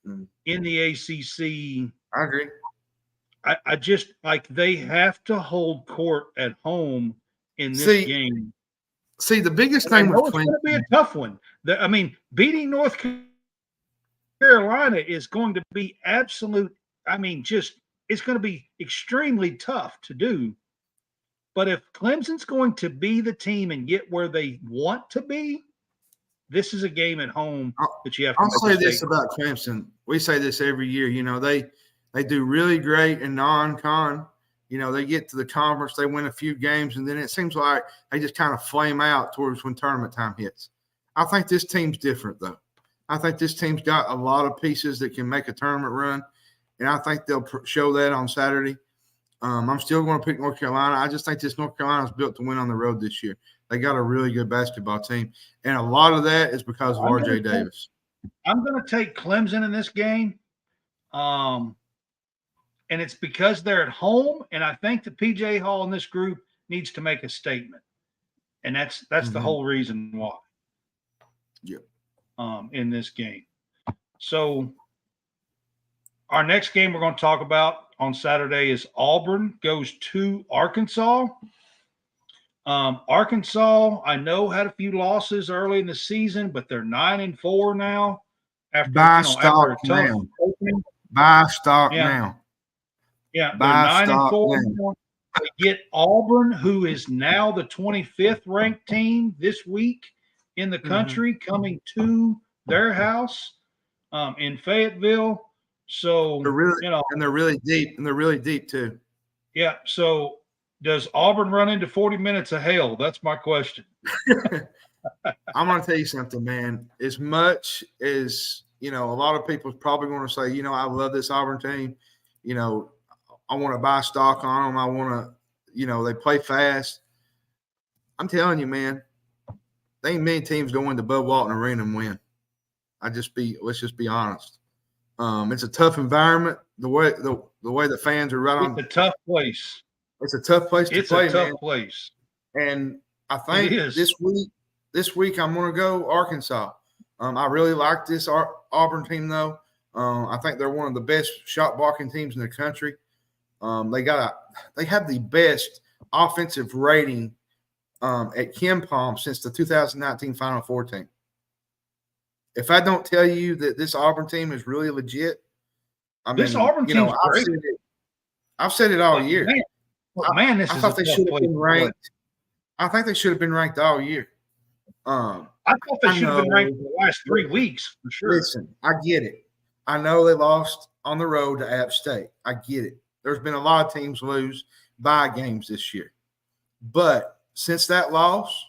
[SPEAKER 1] in the ACC.
[SPEAKER 2] I agree.
[SPEAKER 1] I just they have to hold court at home in this game.
[SPEAKER 2] See, the biggest thing with
[SPEAKER 1] Clemson, it's going to be a tough one. Beating North Carolina is going to be absolute. It's going to be extremely tough to do. But if Clemson's going to be the team and get where they want to be, this is a game at home that you have to.
[SPEAKER 2] I'll say this about Clemson. We say this every year. They do really great in non-con. They get to the conference, they win a few games, and then it seems like they just kind of flame out towards when tournament time hits. I think this team's different, though. I think this team's got a lot of pieces that can make a tournament run, and I think they'll show that on Saturday. I'm still going to pick North Carolina. I just think this North Carolina is built to win on the road this year. They got a really good basketball team, and a lot of that is because of RJ Davis.
[SPEAKER 1] I'm going to take Clemson in this game, and it's because they're at home, and I think the PJ Hall in this group needs to make a statement, and that's the whole reason why.
[SPEAKER 2] Yep.
[SPEAKER 1] In this game. So our next game we're going to talk about on Saturday is Auburn goes to Arkansas. Arkansas, I know, had a few losses early in the season, but they're 9-4 now.
[SPEAKER 2] Buy stock now. Buy stock now.
[SPEAKER 1] Yeah, they're 9-4 now. They get Auburn, who is now the 25th ranked team this week in the country, coming to their house in Fayetteville. So
[SPEAKER 2] they're really, and they're really deep, and they're really deep too.
[SPEAKER 1] Yeah. So does Auburn run into 40 minutes of hell? That's my question.
[SPEAKER 2] I'm going to tell you something, man. As much as, a lot of people are probably going to say, I love this Auburn team. I want to buy stock on them. I want to, they play fast. I'm telling you, man, there ain't many teams go into Bud Walton Arena and win. Let's just be honest. It's a tough environment. The way the fans are right on.
[SPEAKER 1] It's a tough place.
[SPEAKER 2] It's a tough place to play, man.
[SPEAKER 1] It's a tough place.
[SPEAKER 2] And I think this week I'm going to go Arkansas. I really like this Auburn team, though. I think they're one of the best shot blocking teams in the country. They have the best offensive rating at KenPom since the 2019 Final Four team. If I don't tell you that this Auburn team is really legit,
[SPEAKER 1] this Auburn team is great.
[SPEAKER 2] I've said it all year.
[SPEAKER 1] Man,
[SPEAKER 2] I thought they should have been ranked. I think they should have been ranked all year.
[SPEAKER 1] I thought they should have been ranked for the last 3 weeks for sure.
[SPEAKER 2] Listen, I get it. I know they lost on the road to App State. I get it. There's been a lot of teams lose by games this year. But since that loss,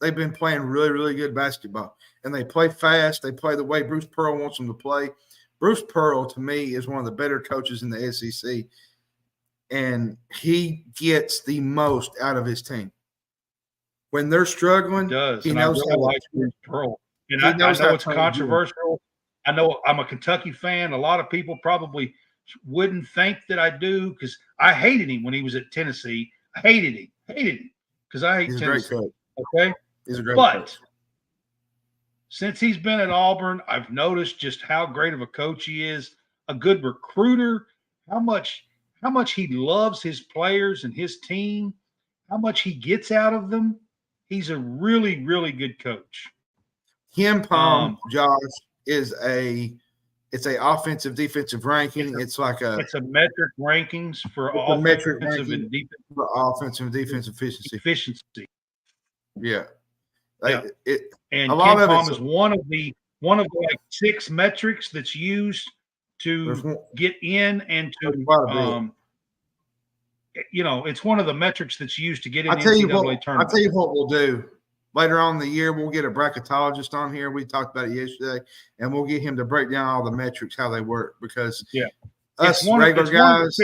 [SPEAKER 2] they've been playing really, really good basketball. And they play fast. They play the way Bruce Pearl wants them to play. Bruce Pearl, to me, is one of the better coaches in the SEC. And he gets the most out of his team. When they're struggling,
[SPEAKER 1] he knows how to like Bruce Pearl. And I know it's controversial. I know I'm a Kentucky fan. A lot of people probably wouldn't think that I do because I hated him when he was at Tennessee. I hated him because I hate
[SPEAKER 2] He's
[SPEAKER 1] Tennessee.
[SPEAKER 2] A great coach.
[SPEAKER 1] Okay,
[SPEAKER 2] he's a great
[SPEAKER 1] but
[SPEAKER 2] coach.
[SPEAKER 1] Since he's been at Auburn, I've noticed just how great of a coach he is, a good recruiter, how much he loves his players and his team, how much he gets out of them. He's a really, really good coach.
[SPEAKER 2] Ken Palm, Josh, is it's a offensive defensive ranking. It's a
[SPEAKER 1] metric rankings for offensive and defensive
[SPEAKER 2] for offensive and defensive efficiency. Yeah.
[SPEAKER 1] And Ken Palm is one of the like 6 metrics that's used to get in and to it's one of the metrics that's used to get in the NCAA tournament.
[SPEAKER 2] I'll tell you what we'll do. Later on in the year, we'll get a bracketologist on here. We talked about it yesterday, and we'll get him to break down all the metrics, how they work, because us regular guys,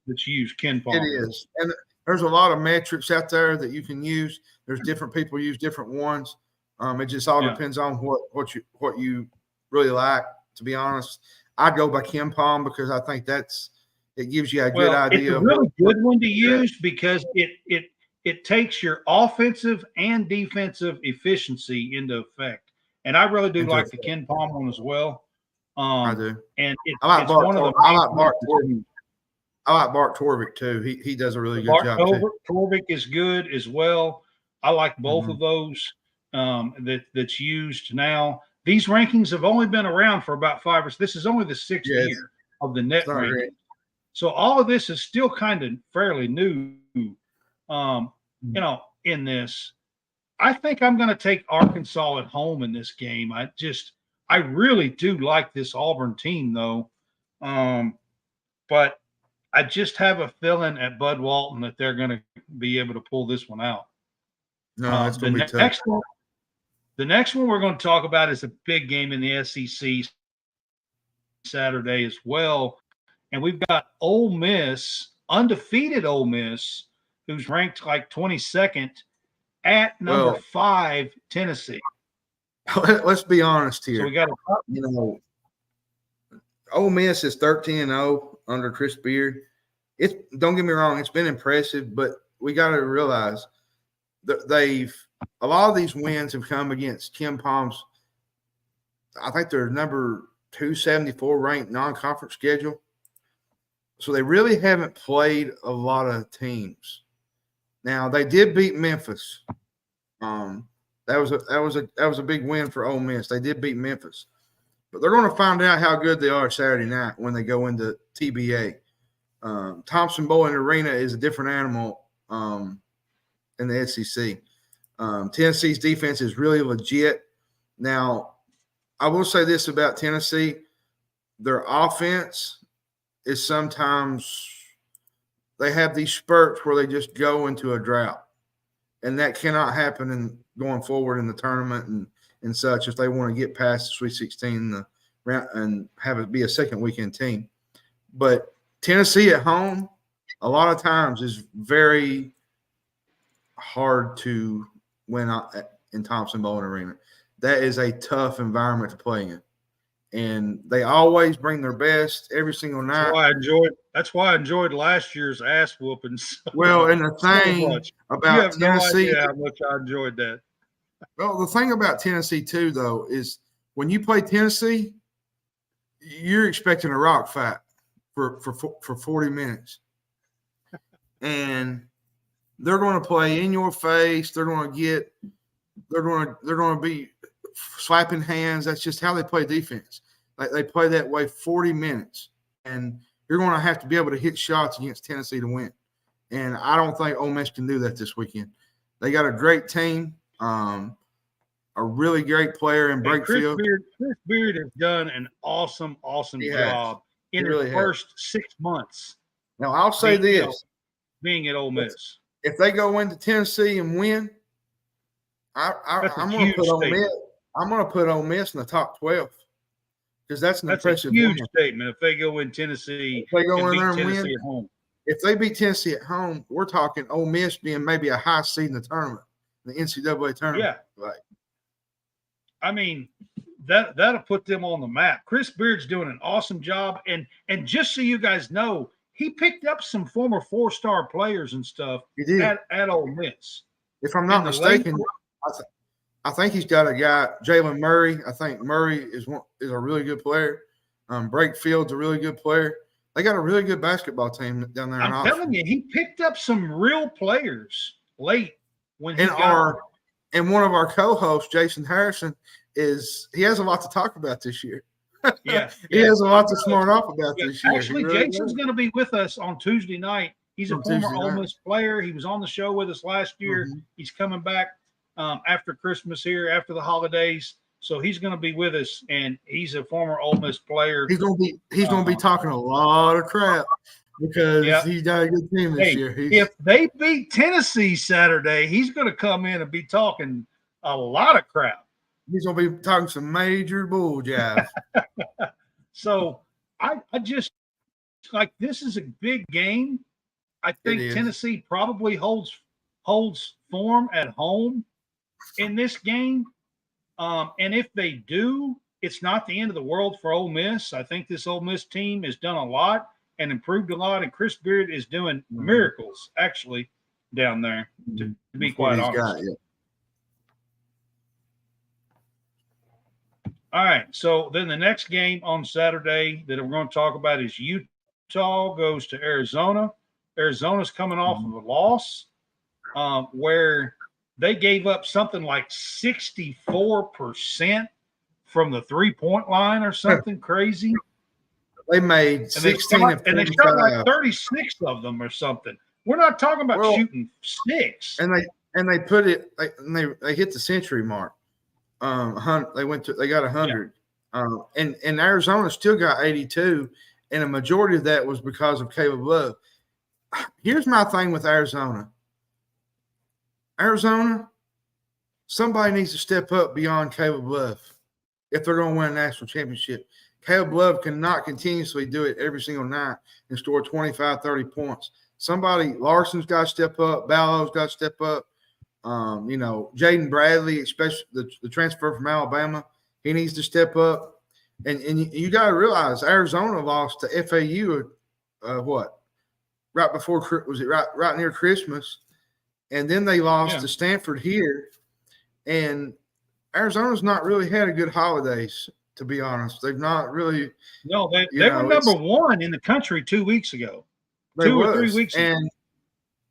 [SPEAKER 1] that's used Ken Palm.
[SPEAKER 2] It is, and there's a lot of metrics out there that you can use. There's different people use different ones. It just all depends on what you really like. To be honest, I go by Ken Palm because I think it gives you a good idea.
[SPEAKER 1] It's a really good one to use because it takes your offensive and defensive efficiency into effect. And I really do like the Ken Palm one as well.
[SPEAKER 2] I do.
[SPEAKER 1] And
[SPEAKER 2] I like Bart Torvik too. He does a really good job too.
[SPEAKER 1] Torvik is good as well. I like both of those that's used now. These rankings have only been around for about 5 or 6. This is only the 6th year of the net ranking. So all of this is still kind of fairly new. In this, I think I'm going to take Arkansas at home in this game. I really do like this Auburn team though. But I just have a feeling at Bud Walton that they're going to be able to pull this one out.
[SPEAKER 2] No, it's going to be tough.
[SPEAKER 1] The next one we're going to talk about is a big game in the SEC Saturday as well. And we've got Ole Miss, undefeated Ole Miss, who's ranked like 22nd at number 5, Tennessee.
[SPEAKER 2] Let's be honest here.
[SPEAKER 1] So we got
[SPEAKER 2] Ole Miss is 13-0 under Chris Beard. Don't get me wrong, it's been impressive, but we got to realize that a lot of these wins have come against Ken Palm's. I think they're number 274 ranked non-conference schedule. So they really haven't played a lot of teams. Now they did beat Memphis. That was a big win for Ole Miss. They did beat Memphis, but they're going to find out how good they are Saturday night when they go into TBA. Thompson-Boling Arena is a different animal in the SEC. Tennessee's defense is really legit. Now, I will say this about Tennessee: their offense is sometimes they have these spurts where they just go into a drought, and that cannot happen going forward in the tournament and such if they want to get past the Sweet 16 and have it be a second weekend team. But Tennessee at home, a lot of times, is very hard to win in Thompson-Boling Arena. That is a tough environment to play in. And they always bring their best every single night.
[SPEAKER 1] That's why I enjoyed last year's ass whoopings.
[SPEAKER 2] Well, and the thing about Tennessee,
[SPEAKER 1] no idea how much I enjoyed that.
[SPEAKER 2] Well, the thing about Tennessee too, though, is when you play Tennessee, you're expecting a rock fight for 40 minutes, and they're going to play in your face. They're going to be slapping hands. That's just how they play defense. Like they play that way 40 minutes, and you're going to have to be able to hit shots against Tennessee to win. And I don't think Ole Miss can do that this weekend. They got a great team, a really great player in Brakefield.
[SPEAKER 1] Chris Beard has done an awesome job in his first 6 months.
[SPEAKER 2] Now, I'll say this.
[SPEAKER 1] Being at Ole Miss.
[SPEAKER 2] If they go into Tennessee and win, I'm going to put Ole Miss in the top 12 because that's an impressive
[SPEAKER 1] huge statement. If they go in Tennessee,
[SPEAKER 2] if they go in there and
[SPEAKER 1] Tennessee
[SPEAKER 2] win
[SPEAKER 1] at home.
[SPEAKER 2] If they beat Tennessee at home, we're talking Ole Miss being maybe a high seed in the tournament, the NCAA tournament.
[SPEAKER 1] Yeah, I mean, that'll put them on the map. Chris Beard's doing an awesome job. And just so you guys know, he picked up some former 4-star players and stuff at Ole Miss.
[SPEAKER 2] If I'm not mistaken, I think he's got a guy, Jalen Murray. I think Murray is a really good player. Breakfield's a really good player. They got a really good basketball team down there.
[SPEAKER 1] I'm telling you, he picked up some real players late when he
[SPEAKER 2] and one of our co-hosts, Jason Harrison, he has a lot to talk about this year.
[SPEAKER 1] Yeah,
[SPEAKER 2] he has a lot to smart off about this year.
[SPEAKER 1] Actually, really Jason's going to be with us on Tuesday night. He's a former Ole Miss player. He was on the show with us last year. Mm-hmm. He's coming back after Christmas here, after the holidays. So he's going to be with us, and he's a former Ole Miss player.
[SPEAKER 2] He's going to be talking a lot of crap because he's got a good team this year.
[SPEAKER 1] If they beat Tennessee Saturday, he's going to come in and be talking a lot of crap.
[SPEAKER 2] He's going to be talking some major bull jive.
[SPEAKER 1] So I just like this is a big game. I think Tennessee probably holds form at home in this game. And if they do, it's not the end of the world for Ole Miss. I think this Ole Miss team has done a lot and improved a lot, and Chris Beard is doing miracles actually down there, to be quite honest. All right, so then the next game on Saturday that we're going to talk about is Utah goes to Arizona. Arizona's coming off of a loss where they gave up something like 64% from the three-point line or something crazy.
[SPEAKER 2] They made 16 of 25.
[SPEAKER 1] And they shot like 36 of them or something. We're not talking about shooting 6.
[SPEAKER 2] And they put it they hit the century mark. They got 100. And Arizona still got 82, and a majority of that was because of Caleb Love. Here's my thing with Arizona. Somebody needs to step up beyond Caleb Love if they're going to win a national championship. Caleb Love cannot continuously do it every single night and score 25, 30 points. Larson's got to step up. Ballow's got to step up. Jaden Bradley, especially the transfer from Alabama, he needs to step up. And you got to realize Arizona lost to FAU, right before – was it right near Christmas? And then they lost to Stanford here. And Arizona's not really had a good holidays, to be honest. They've not really –
[SPEAKER 1] No, they were number 1 in the country 2 weeks ago. 2 or 3 weeks ago.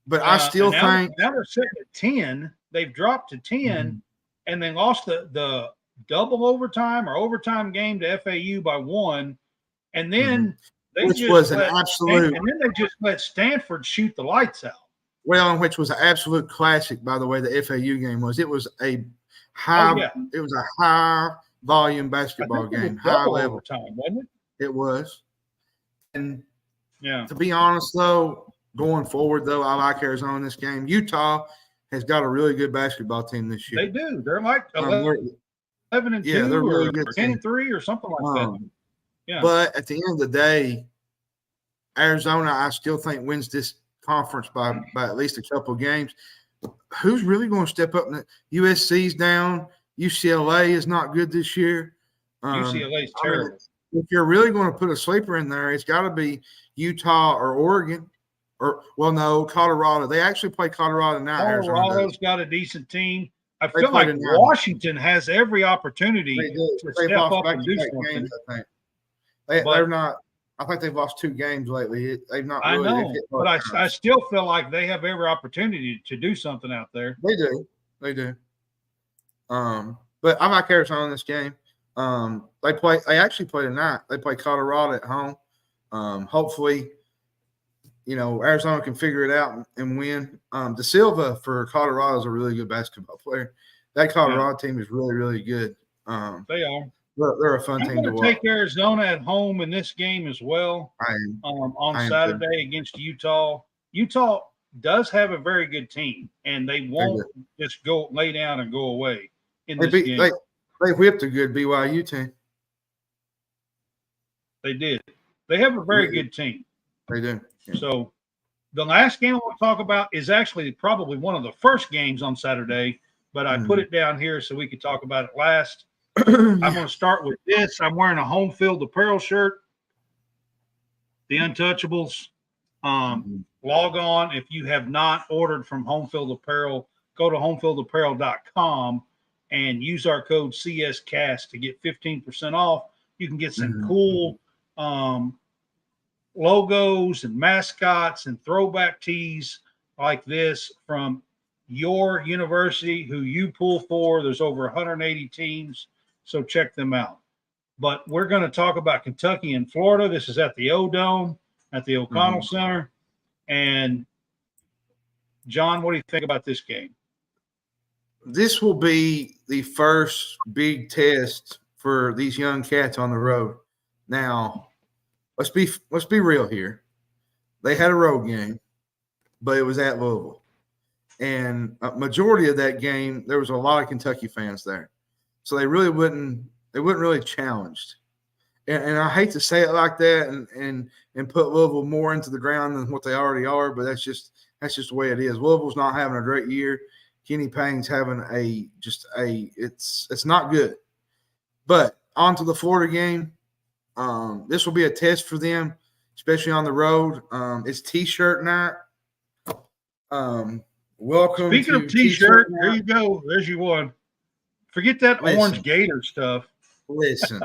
[SPEAKER 2] But I still think –
[SPEAKER 1] now they're sitting at 10. They've dropped to 10, and they lost the double overtime or overtime game to FAU by 1. And then they just let Stanford shoot the lights out.
[SPEAKER 2] Well, which was an absolute classic, by the way. The FAU game was. It was a high. It was a high volume basketball game, high level
[SPEAKER 1] time, wasn't it?
[SPEAKER 2] It was. And to be honest, though, going forward, though, I like Arizona in this game. Utah has got a really good basketball team this year.
[SPEAKER 1] They do. They're like 11-2,
[SPEAKER 2] they're really good
[SPEAKER 1] 10-3, or something like that. Yeah.
[SPEAKER 2] But at the end of the day, Arizona, I still think, wins this conference by at least a couple of games. Who's really going to step up? USC's down. UCLA is not good this year.
[SPEAKER 1] UCLA's terrible.
[SPEAKER 2] If you're really going to put a sleeper in there, it's got to be Utah or Oregon. Colorado. They actually play Colorado now.
[SPEAKER 1] Colorado's got a decent team. I feel like Washington has every opportunity to step up and do something.
[SPEAKER 2] Games, I think. They're not. I think they've lost 2 games lately. They've not really.
[SPEAKER 1] I know, but I still feel like they have every opportunity to do something out there.
[SPEAKER 2] They do. But I like Arizona in this game. They actually play tonight. They play Colorado at home. Hopefully, Arizona can figure it out and win. De Silva for Colorado is a really good basketball player. That Colorado team is really, really good.
[SPEAKER 1] They are.
[SPEAKER 2] They're a fun team to watch.
[SPEAKER 1] Take Arizona at home in this game as well. On Saturday against Utah. Utah does have a very good team, and they won't just go lay down and go away in this game.
[SPEAKER 2] They whipped a good BYU team.
[SPEAKER 1] They did. They have a very good team.
[SPEAKER 2] They do. Yeah.
[SPEAKER 1] So the last game I want to talk about is actually probably one of the first games on Saturday, but I put it down here so we could talk about it last. I'm going to start with this. I'm wearing a Home Field Apparel shirt, the Untouchables. Log on. If you have not ordered from Home Field Apparel, go to homefieldapparel.com and use our code CSCast to get 15% off. You can get some cool logos and mascots and throwback tees like this from your university who you pull for. There's over 180 teams, so check them out. But we're going to talk about Kentucky and Florida. This is at the O-Dome, at the O'Connell Center. And, John, what do you think about this game?
[SPEAKER 2] This will be the first big test for these young cats on the road. Now, let's be real here. They had a road game, but it was at Louisville. And a majority of that game, there was a lot of Kentucky fans there. So they weren't really challenged. And I hate to say it like that and put Louisville more into the ground than what they already are, but that's just the way it is. Louisville's not having a great year. Kenny Payne's having it's not good. But on to the Florida game. This will be a test for them, especially on the road. It's T-shirt night. Welcome.
[SPEAKER 1] Speaking of T-shirt, there you go. There's your one. Forget that orange gator stuff.
[SPEAKER 2] Listen,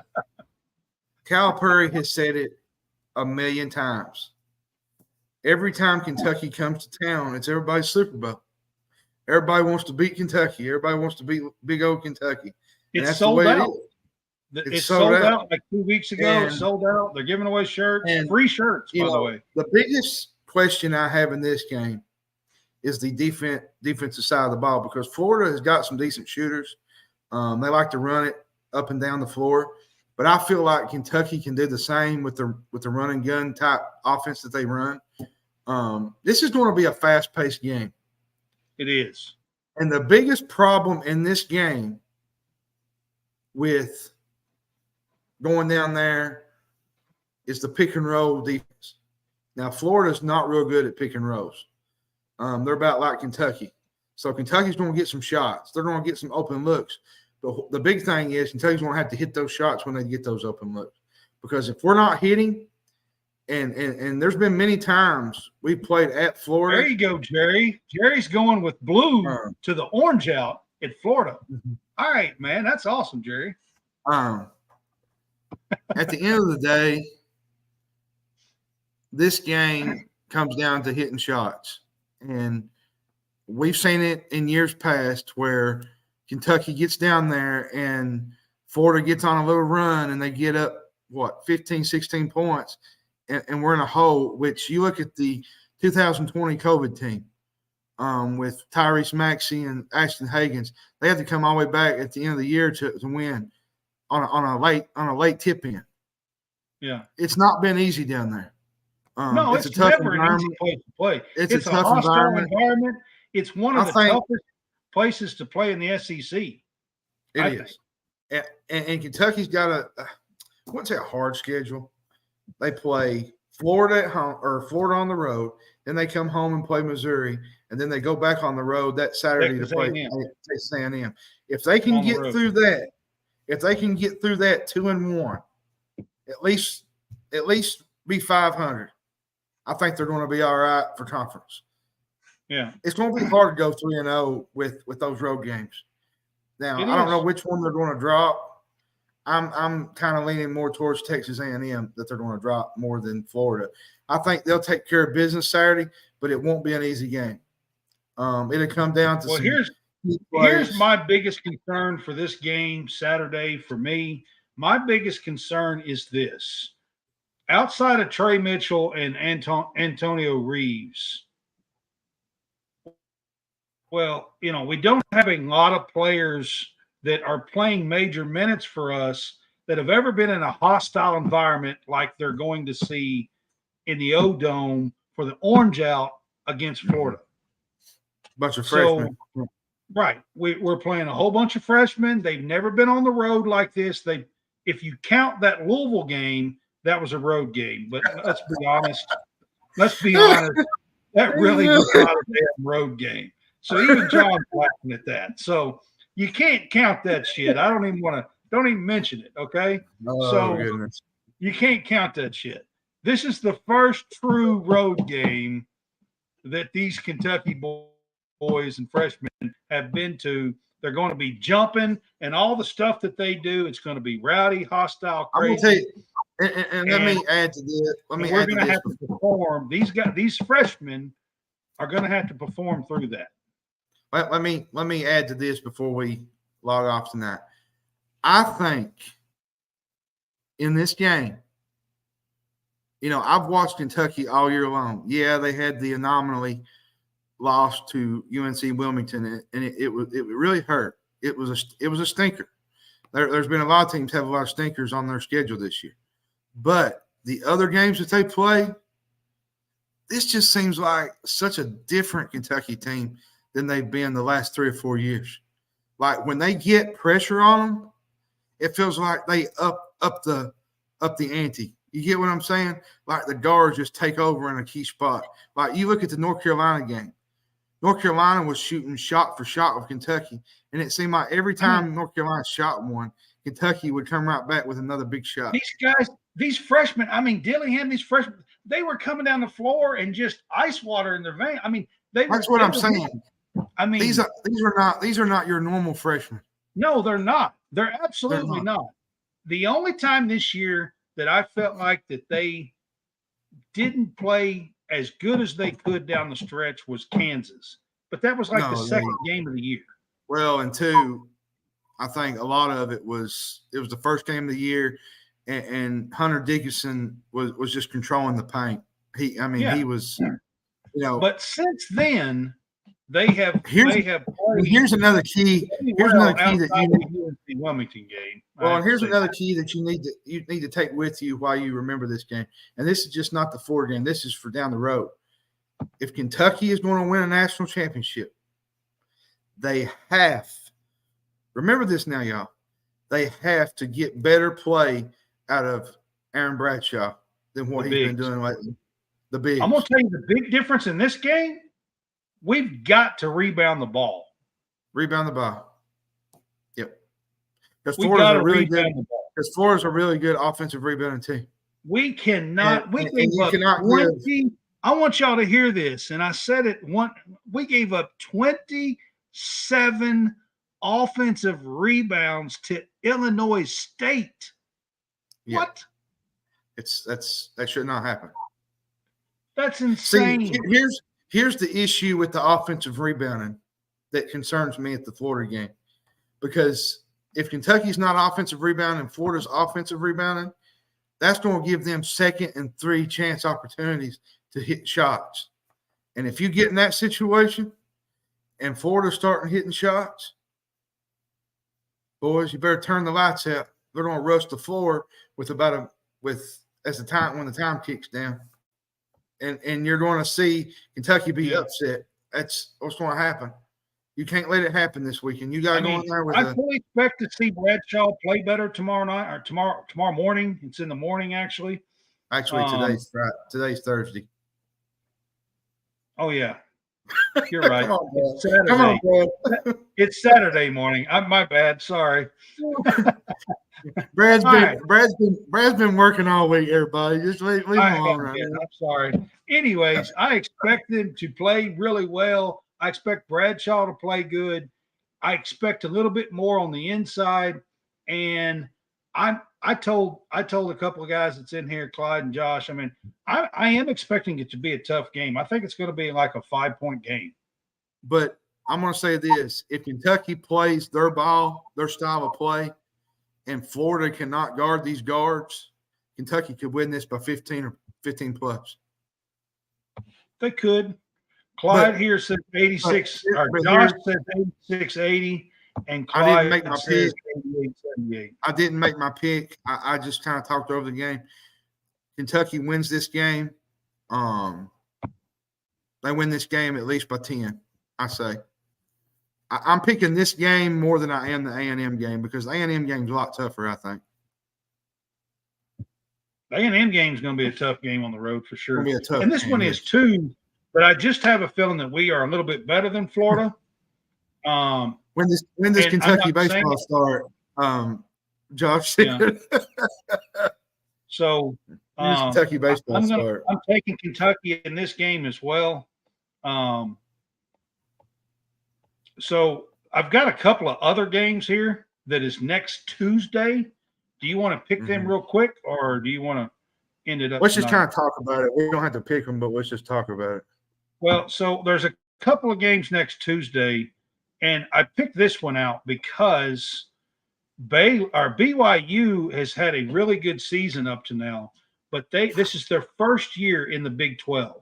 [SPEAKER 2] Calipari has said it a million times. Every time Kentucky comes to town, it's everybody's Super Bowl. Everybody wants to beat Kentucky. Everybody wants to beat big old Kentucky.
[SPEAKER 1] It's sold out. It's sold out like 2 weeks ago. It's sold out. They're giving away shirts, free shirts, by the way.
[SPEAKER 2] The biggest question I have in this game is the defensive side of the ball, because Florida has got some decent shooters. They like to run it up and down the floor. But I feel like Kentucky can do the same with the run and gun type offense that they run. This is going to be a fast-paced game.
[SPEAKER 1] It is.
[SPEAKER 2] And the biggest problem in this game with going down there is the pick and roll defense. Now, Florida's not real good at pick and rolls. They're about like Kentucky. So Kentucky's going to get some shots. They're going to get some open looks. But the big thing is Kentucky's going to have to hit those shots when they get those open looks. Because if we're not hitting, and there's been many times we played at Florida.
[SPEAKER 1] There you go, Jerry. Jerry's going with blue to the orange out at Florida. All right, man. That's awesome, Jerry.
[SPEAKER 2] At the end of the day, this game comes down to hitting shots. And we've seen it in years past where Kentucky gets down there and Florida gets on a little run and they get up, 15, 16 points, and we're in a hole, which you look at the 2020 COVID team with Tyrese Maxey and Ashton Hagans. They had to come all the way back at the end of the year to win on a late tip in.
[SPEAKER 1] Yeah.
[SPEAKER 2] It's not been easy down there.
[SPEAKER 1] No, it's a tough never an easy place to play. It's a tough environment. It's one of the toughest places to play in the SEC.
[SPEAKER 2] It is. And Kentucky's got I wouldn't say a hard schedule. They play Florida at home or Florida on the road. Then they come home and play Missouri, and then they go back on the road that Saturday to play Texas A&M. If they can get through that, 2-1, at least be 500. I think they're going to be all right for conference.
[SPEAKER 1] Yeah,
[SPEAKER 2] it's going to be hard to go 3-0 with those road games. Now, I don't know which one they're going to drop. I'm kind of leaning more towards Texas A&M that they're going to drop more than Florida. I think they'll take care of business Saturday, but it won't be an easy game. It'll come down to
[SPEAKER 1] here's my biggest concern for this game Saturday for me. My biggest concern is this. Outside of Trey Mitchell and Antonio Reeves, well, we don't have a lot of players that are playing major minutes for us that have ever been in a hostile environment like they're going to see in the O-Dome for the orange out against Florida.
[SPEAKER 2] Bunch of freshmen.
[SPEAKER 1] Right. We're playing a whole bunch of freshmen. They've never been on the road like this. If you count that Louisville game, that was a road game. But let's be honest. That really was not a damn road game. So even John's laughing at that. So you can't count that shit. I don't even want to Don't even mention it, okay?
[SPEAKER 2] Oh,
[SPEAKER 1] So
[SPEAKER 2] goodness.
[SPEAKER 1] you can't count that shit. This is the first true road game that these Kentucky boys and freshmen have been to. They're going to be jumping and all the stuff that they do. It's going to be rowdy, hostile, crazy.
[SPEAKER 2] I'm going to tell you, and let me add to this.
[SPEAKER 1] We're going to have to perform. These freshmen are going to have to perform through that.
[SPEAKER 2] Let me add to this before we log off tonight. I think in this game, I've watched Kentucky all year long. Yeah, they had the anomaly loss to UNC Wilmington, and it really hurt. It was a stinker. There's been a lot of teams have a lot of stinkers on their schedule this year, but the other games that they play, this just seems like such a different Kentucky team than they've been the last 3 or 4 years. Like when they get pressure on them, it feels like they up the ante. You get what I'm saying? Like the guards just take over in a key spot. Like you look at the North Carolina game. North Carolina was shooting shot for shot with Kentucky, and it seemed like every time North Carolina shot one, Kentucky would come right back with another big shot.
[SPEAKER 1] These guys, these freshmen, Dillingham, these freshmen, they were coming down the floor and just ice water in their veins.
[SPEAKER 2] That's what I'm saying. These are not your normal freshmen.
[SPEAKER 1] No, they're not. They're absolutely not. The only time this year that I felt like that they didn't play as good as they could down the stretch was Kansas. But that was like the second game of the year.
[SPEAKER 2] Well, and two, I think a lot of it was the first game of the year, and Hunter Dickinson was just controlling the paint. He was,
[SPEAKER 1] But since then, here's
[SPEAKER 2] another key. Here's another key that you
[SPEAKER 1] need the Wilmington game.
[SPEAKER 2] Well, and here's another key that you need to take with you while you remember this game. And this is just not the Florida game. This is for down the road. If Kentucky is going to win a national championship, they have – remember this now, y'all. They have to get better play out of Aaron Bradshaw than what he's been doing lately. The big.
[SPEAKER 1] I'm going to tell you the big difference in this game. We've got to rebound the ball.
[SPEAKER 2] Rebound the ball. Yep. Because Florida's a really good offensive rebounding team.
[SPEAKER 1] We cannot. I want y'all to hear this, and I said it once. We gave up 27 offensive rebounds to Illinois State.
[SPEAKER 2] Yeah.
[SPEAKER 1] What?
[SPEAKER 2] That should not happen.
[SPEAKER 1] That's insane.
[SPEAKER 2] See, here's the issue with the offensive rebounding that concerns me at the Florida game. Because if Kentucky's not offensive rebounding and Florida's offensive rebounding, that's going to give them second and third chance opportunities to hit shots. And if you get in that situation and Florida's starting hitting shots, boys, you better turn the lights out. They're going to rush the floor when the time kicks down. And you're going to see Kentucky be upset. That's what's going to happen. You can't let it happen this weekend. You got to go in there with
[SPEAKER 1] I fully expect to see Bradshaw play better tomorrow night or tomorrow morning. It's in the morning, actually.
[SPEAKER 2] Actually, today's Thursday.
[SPEAKER 1] Oh, yeah. You're right.
[SPEAKER 2] Come on,
[SPEAKER 1] it's Saturday. Come on, it's Saturday morning. My bad. Sorry.
[SPEAKER 2] Brad's been working all week, everybody. Just leave him alone.
[SPEAKER 1] I'm sorry. Anyways, I expect them to play really well. I expect Bradshaw to play good. I expect a little bit more on the inside. And I told a couple of guys that's in here, Clyde and Josh, I am expecting it to be a tough game. I think it's going to be like a 5-point game.
[SPEAKER 2] But I'm going to say this. If Kentucky plays their ball, their style of play, and Florida cannot guard these guards, Kentucky could win this by 15 or 15 plus.
[SPEAKER 1] They could. Clyde here says 86. Josh says 86-80. And Clyde
[SPEAKER 2] I didn't make my pick.
[SPEAKER 1] 88-78.
[SPEAKER 2] I didn't make my pick. I just kind of talked over the game. Kentucky wins this game. They win this game at least by 10, I say. I'm picking this game more than I am the A&M game because the A&M game is a lot tougher, I think.
[SPEAKER 1] The A&M game is going to be a tough game on the road for sure. And this one is too, but I just have a feeling that we are a little bit better than Florida.
[SPEAKER 2] When does Kentucky baseball start? Josh.
[SPEAKER 1] Yeah. So
[SPEAKER 2] Kentucky baseball
[SPEAKER 1] I'm taking Kentucky in this game as well. So I've got a couple of other games here that is next Tuesday. Do you want to pick them real quick, or do you want to end it up?
[SPEAKER 2] Let's
[SPEAKER 1] tonight?
[SPEAKER 2] just kind of talk about it. We don't have to pick them, but let's just talk about it.
[SPEAKER 1] Well, so there's a couple of games next Tuesday, and I picked this one out because BYU has had a really good season up to now, but this is their first year in the Big 12.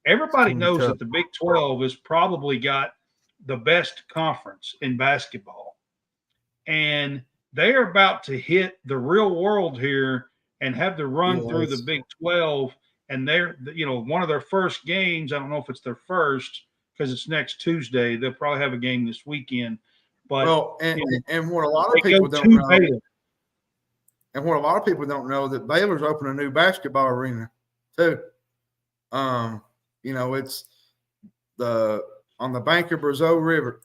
[SPEAKER 1] Everybody knows that the Big 12 has probably got the best conference in basketball, and they are about to hit the real world here and have to run through the Big 12. And they're, one of their first games. I don't know if it's their first because it's next Tuesday. They'll probably have a game this weekend. But
[SPEAKER 2] and what a lot of people don't know, and what a lot of people don't know, that Baylor's opened a new basketball arena too. It's on the bank of Brazo's River.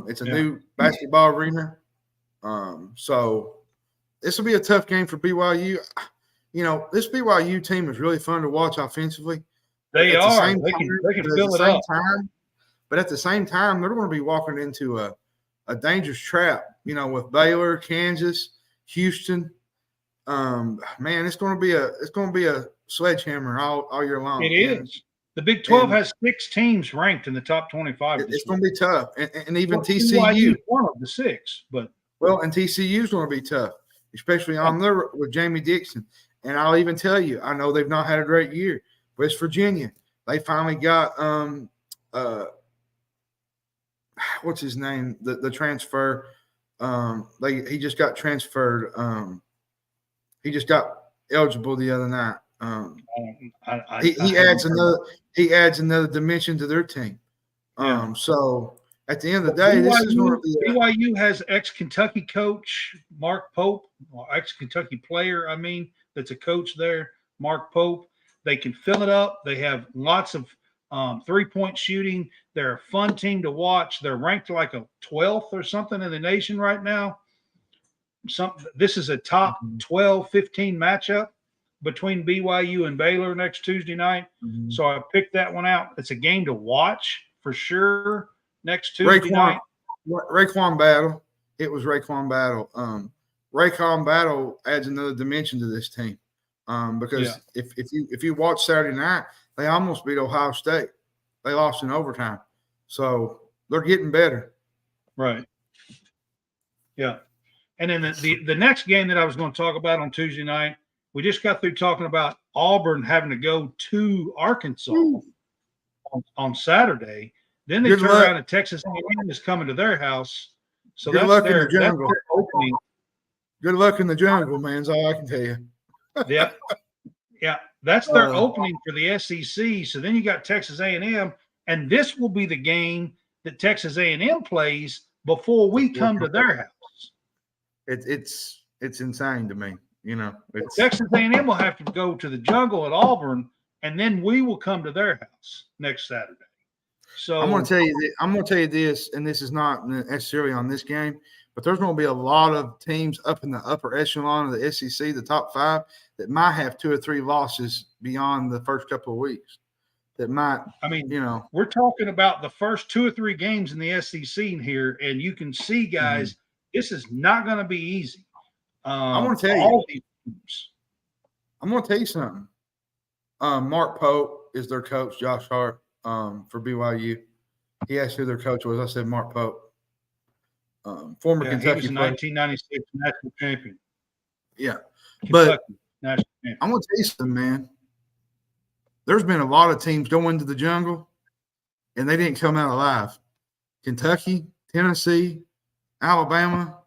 [SPEAKER 2] It's a new basketball arena. So this will be a tough game for BYU. This BYU team is really fun to watch offensively.
[SPEAKER 1] They are. They can fill it up.
[SPEAKER 2] But at the same time, they're going to be walking into a dangerous trap, with Baylor, Kansas, Houston. Man, it's going to be a sledgehammer all year long.
[SPEAKER 1] It is. The Big 12 has 6 teams ranked in the top 25.
[SPEAKER 2] It's going to be tough, and even
[SPEAKER 1] TCU one of the 6, but
[SPEAKER 2] and TCU is going to be tough, especially on there with Jamie Dixon. And I'll even tell you, I know they've not had a great year. West Virginia, they finally got what's his name? The transfer. He just got transferred. He just got eligible the other night. He adds another dimension to their team. So at the end of the day, this is going to be
[SPEAKER 1] BYU has ex-Kentucky coach Mark Pope, ex-Kentucky player. That's a coach there, Mark Pope. They can fill it up. They have lots of 3-point shooting. They're a fun team to watch. They're ranked like a 12th or something in the nation right now. This is a top 12, 15 matchup between BYU and Baylor next Tuesday night. So I picked that one out. It's a game to watch for sure next Tuesday night.
[SPEAKER 2] Raekwon Battle. It was Raekwon Battle. Raekwon Battle adds another dimension to this team. Because if you watch Saturday night, they almost beat Ohio State. They lost in overtime. So they're getting better.
[SPEAKER 1] Right. Yeah. And then the next game that I was going to talk about on Tuesday night, we just got through talking about Auburn having to go to Arkansas on Saturday. Then they turn around and Texas A&M is coming to their house. So that's their opening.
[SPEAKER 2] Good luck in the jungle, man, is all I can tell you.
[SPEAKER 1] Yeah. That's their opening for the SEC. So then you got Texas A&M, and this will be the game that Texas A&M plays before we come to their house.
[SPEAKER 2] It's insane to me,
[SPEAKER 1] Texas A&M will have to go to the jungle at Auburn, and then we will come to their house next Saturday. So
[SPEAKER 2] I'm going to tell you this, and this is not necessarily on this game, but there's going to be a lot of teams up in the upper echelon of the SEC, the top 5, that might have 2 or 3 losses beyond the first couple of weeks. That might,
[SPEAKER 1] we're talking about the first 2 or 3 games in the SEC here, and you can see, guys, this is not going to be easy.
[SPEAKER 2] I'm going to tell you. I'm going to tell you something. Mark Pope is their coach, Josh Hart, for BYU. He asked who their coach was. I said Mark Pope. Former Kentucky
[SPEAKER 1] he was a 1996 national champion.
[SPEAKER 2] Yeah.
[SPEAKER 1] Kentucky,
[SPEAKER 2] but I'm going to tell you something, man. There's been a lot of teams go into the jungle, and they didn't come out alive. Kentucky, Tennessee, Alabama,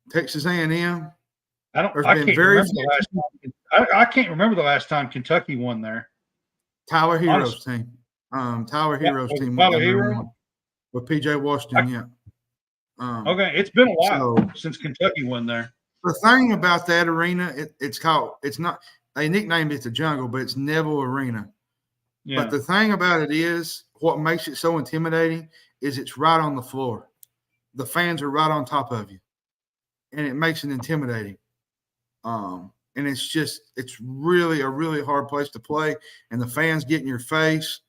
[SPEAKER 2] Texas A&M.
[SPEAKER 1] I can't remember the last time Kentucky won there.
[SPEAKER 2] Tyler Hero's team. Tyler Hero's team.
[SPEAKER 1] Tyler Hero?
[SPEAKER 2] With P.J. Washington,
[SPEAKER 1] okay, it's been a while since Kentucky won there.
[SPEAKER 2] The thing about that arena, it's not – they nicknamed it the Jungle, but it's Neville Arena. Yeah. But the thing about it is, what makes it so intimidating is it's right on the floor. the fans are right on top of you, and it makes it intimidating. And it's really a really hard place to play, and the fans get in your face.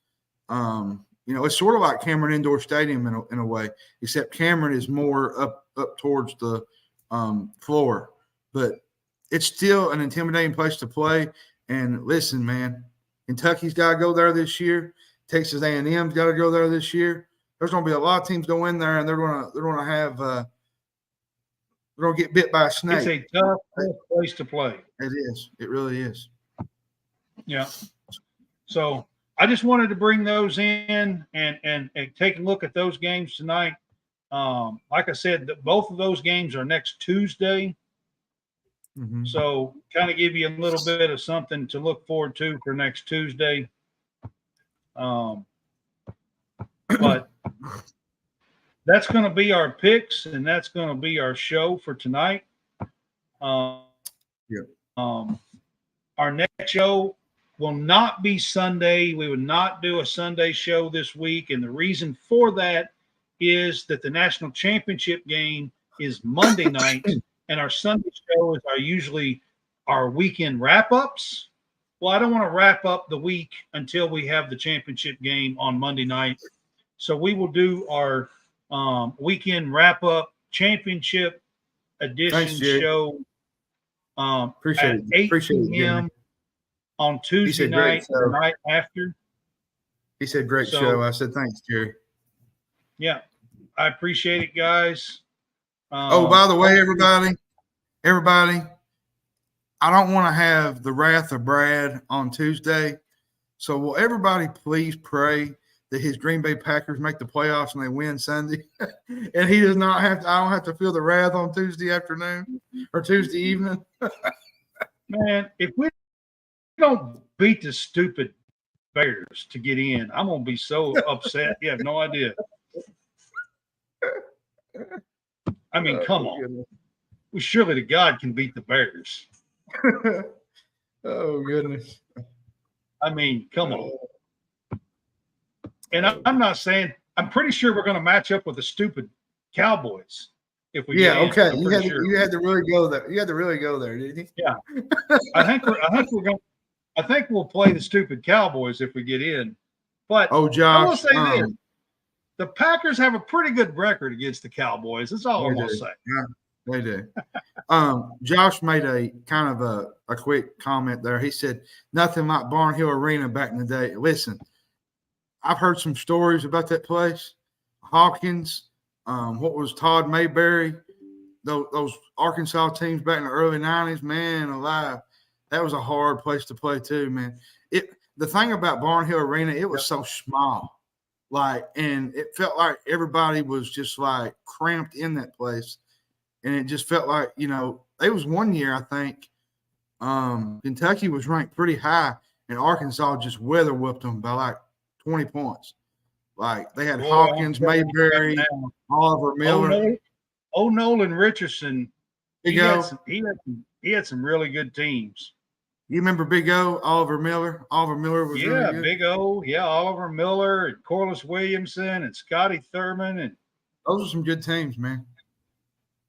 [SPEAKER 2] It's sort of like Cameron Indoor Stadium in a way, except Cameron is more up towards the floor, but it's still an intimidating place to play. And listen, man, Kentucky's got to go there this year. Texas A&M's got to go there this year. There's going to be a lot of teams go in there, and they're going to get bit by a snake.
[SPEAKER 1] It's a tough place to play.
[SPEAKER 2] It is. It really is.
[SPEAKER 1] Yeah. So I just wanted to bring those in and take a look at those games tonight. Like I said, both of those games are next Tuesday. Mm-hmm. So kind of give you a little bit of something to look forward to for next Tuesday. But that's going to be our picks, and that's going to be our show for tonight. Our next show will not be Sunday. We would not do a Sunday show this week, and the reason for that is that the national championship game is Monday night, and our Sunday show is usually our weekend wrap-ups. Well, I don't want to wrap up the week until we have the championship game on Monday night. So we will do our weekend wrap-up championship edition show at 8 p.m. on Tuesday night, the night after.
[SPEAKER 2] He said, great show. I said, thanks, Jerry.
[SPEAKER 1] Yeah, I appreciate it, guys.
[SPEAKER 2] By the way, everybody, I don't want to have the wrath of Brad on Tuesday. So will everybody please pray that his Green Bay Packers make the playoffs and they win Sunday? And he does not have to, I don't have to feel the wrath on Tuesday afternoon or Tuesday evening.
[SPEAKER 1] Man, if we don't beat the stupid Bears to get in, I'm going to be so upset. You have no idea. I mean, come on. Goodness. We surely to God can beat the Bears.
[SPEAKER 2] Oh, goodness.
[SPEAKER 1] I mean, come on. And I'm not saying – I'm pretty sure we're going to match up with the stupid Cowboys if we get in.
[SPEAKER 2] Okay. You had to really go there. You had to really go there, didn't you?
[SPEAKER 1] Yeah. I think we'll play the stupid Cowboys if we get in. But
[SPEAKER 2] Josh,
[SPEAKER 1] I will say this. The Packers have a pretty good record against the Cowboys. That's all I'm going to say.
[SPEAKER 2] Yeah, they do. Josh made a kind of a quick comment there. He said, nothing like Barnhill Arena back in the day. Listen, I've heard some stories about that place. Hawkins, what was Todd Mayberry, those Arkansas teams back in the early 90s, man alive. That was a hard place to play too, man. The thing about Barnhill Arena, it was so small. And it felt like everybody was just like cramped in that place. And it just felt like, it was one year, I think, Kentucky was ranked pretty high and Arkansas just weather whooped them by like 20 points. Like they had Hawkins, Mayberry, Oliver Miller.
[SPEAKER 1] Nolan Richardson. He had some really good teams.
[SPEAKER 2] You remember Big O, Oliver Miller? Oliver Miller was really good.
[SPEAKER 1] Big O. Yeah, Oliver Miller and Corliss Williamson and Scotty Thurman. And
[SPEAKER 2] those are some good teams, man.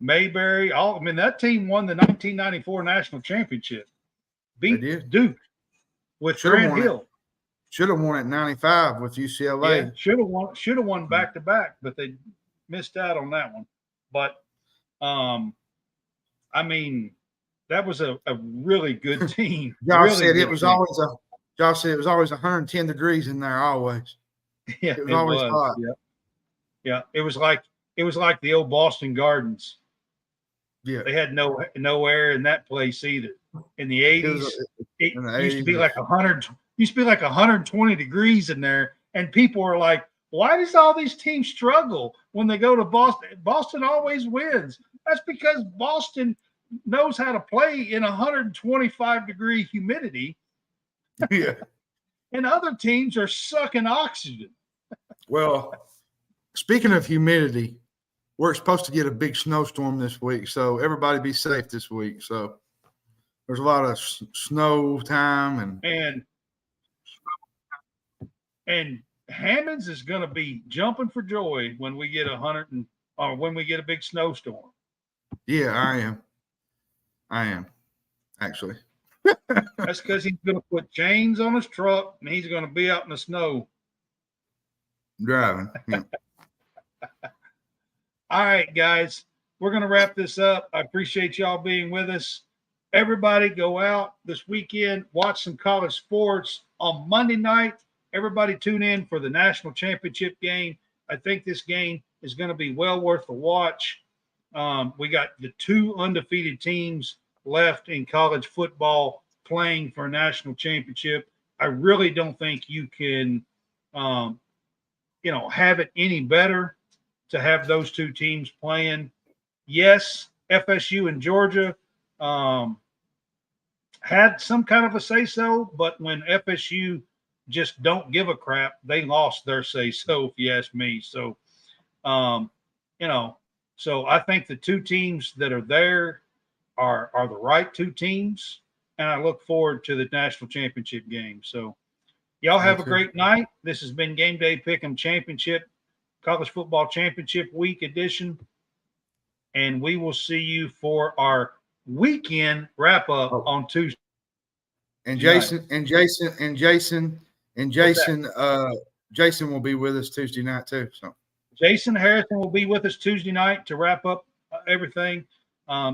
[SPEAKER 1] Mayberry. That team won the 1994 national championship. Beat Duke with Grant Hill.
[SPEAKER 2] Should have won at 95 with UCLA.
[SPEAKER 1] Yeah, should have won back-to-back, but they missed out on that one. But, that was a really good team.
[SPEAKER 2] Josh said it was always 110 degrees in there always.
[SPEAKER 1] Yeah,
[SPEAKER 2] it was always hot.
[SPEAKER 1] Yeah. It was like the old Boston Gardens.
[SPEAKER 2] Yeah.
[SPEAKER 1] They had no air in that place either. In the 80s, it used to be like 120 degrees in there, and people were like, why does all these teams struggle when they go to Boston? Boston always wins. That's because Boston knows how to play in 125-degree humidity.
[SPEAKER 2] Yeah.
[SPEAKER 1] And other teams are sucking oxygen.
[SPEAKER 2] Well, speaking of humidity, we're supposed to get a big snowstorm this week, so everybody be safe this week. So there's a lot of snow time and Hammonds is going to be jumping for joy when we get 100 and
[SPEAKER 1] or when we get a big snowstorm.
[SPEAKER 2] Yeah, I am actually.
[SPEAKER 1] That's because he's going to put chains on his truck and he's going to be out in the snow.
[SPEAKER 2] Driving. Yeah.
[SPEAKER 1] All right, guys, we're going to wrap this up. I appreciate y'all being with us. Everybody go out this weekend, watch some college sports. On Monday night, everybody tune in for the national championship game. I think this game is going to be well worth the watch. We got the 2 undefeated teams left in college football playing for a national championship. I really don't think you can, have it any better to have those 2 teams playing. Yes, FSU and Georgia had some kind of a say-so, but when FSU just don't give a crap, they lost their say-so, if you ask me. So, so I think the 2 teams that are there are the right 2 teams, and I look forward to the national championship game. So y'all have a great night. This has been Game Day Pick'em Championship, College Football Championship Week edition, and we will see you for our weekend wrap-up on Tuesday.
[SPEAKER 2] And Jason will be with us Tuesday night too. So
[SPEAKER 1] Jason Harrison will be with us Tuesday night to wrap up everything.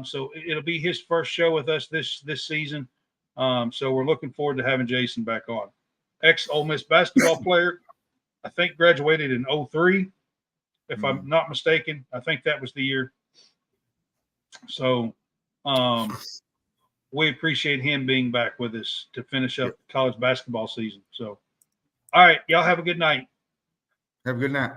[SPEAKER 1] So it'll be his first show with us this season. So we're looking forward to having Jason back on. Ex-Ole Miss basketball player, I think graduated in 2003, if I'm not mistaken. I think that was the year. So we appreciate him being back with us to finish up college basketball season. So, all right, y'all have a good night.
[SPEAKER 2] Have a good night.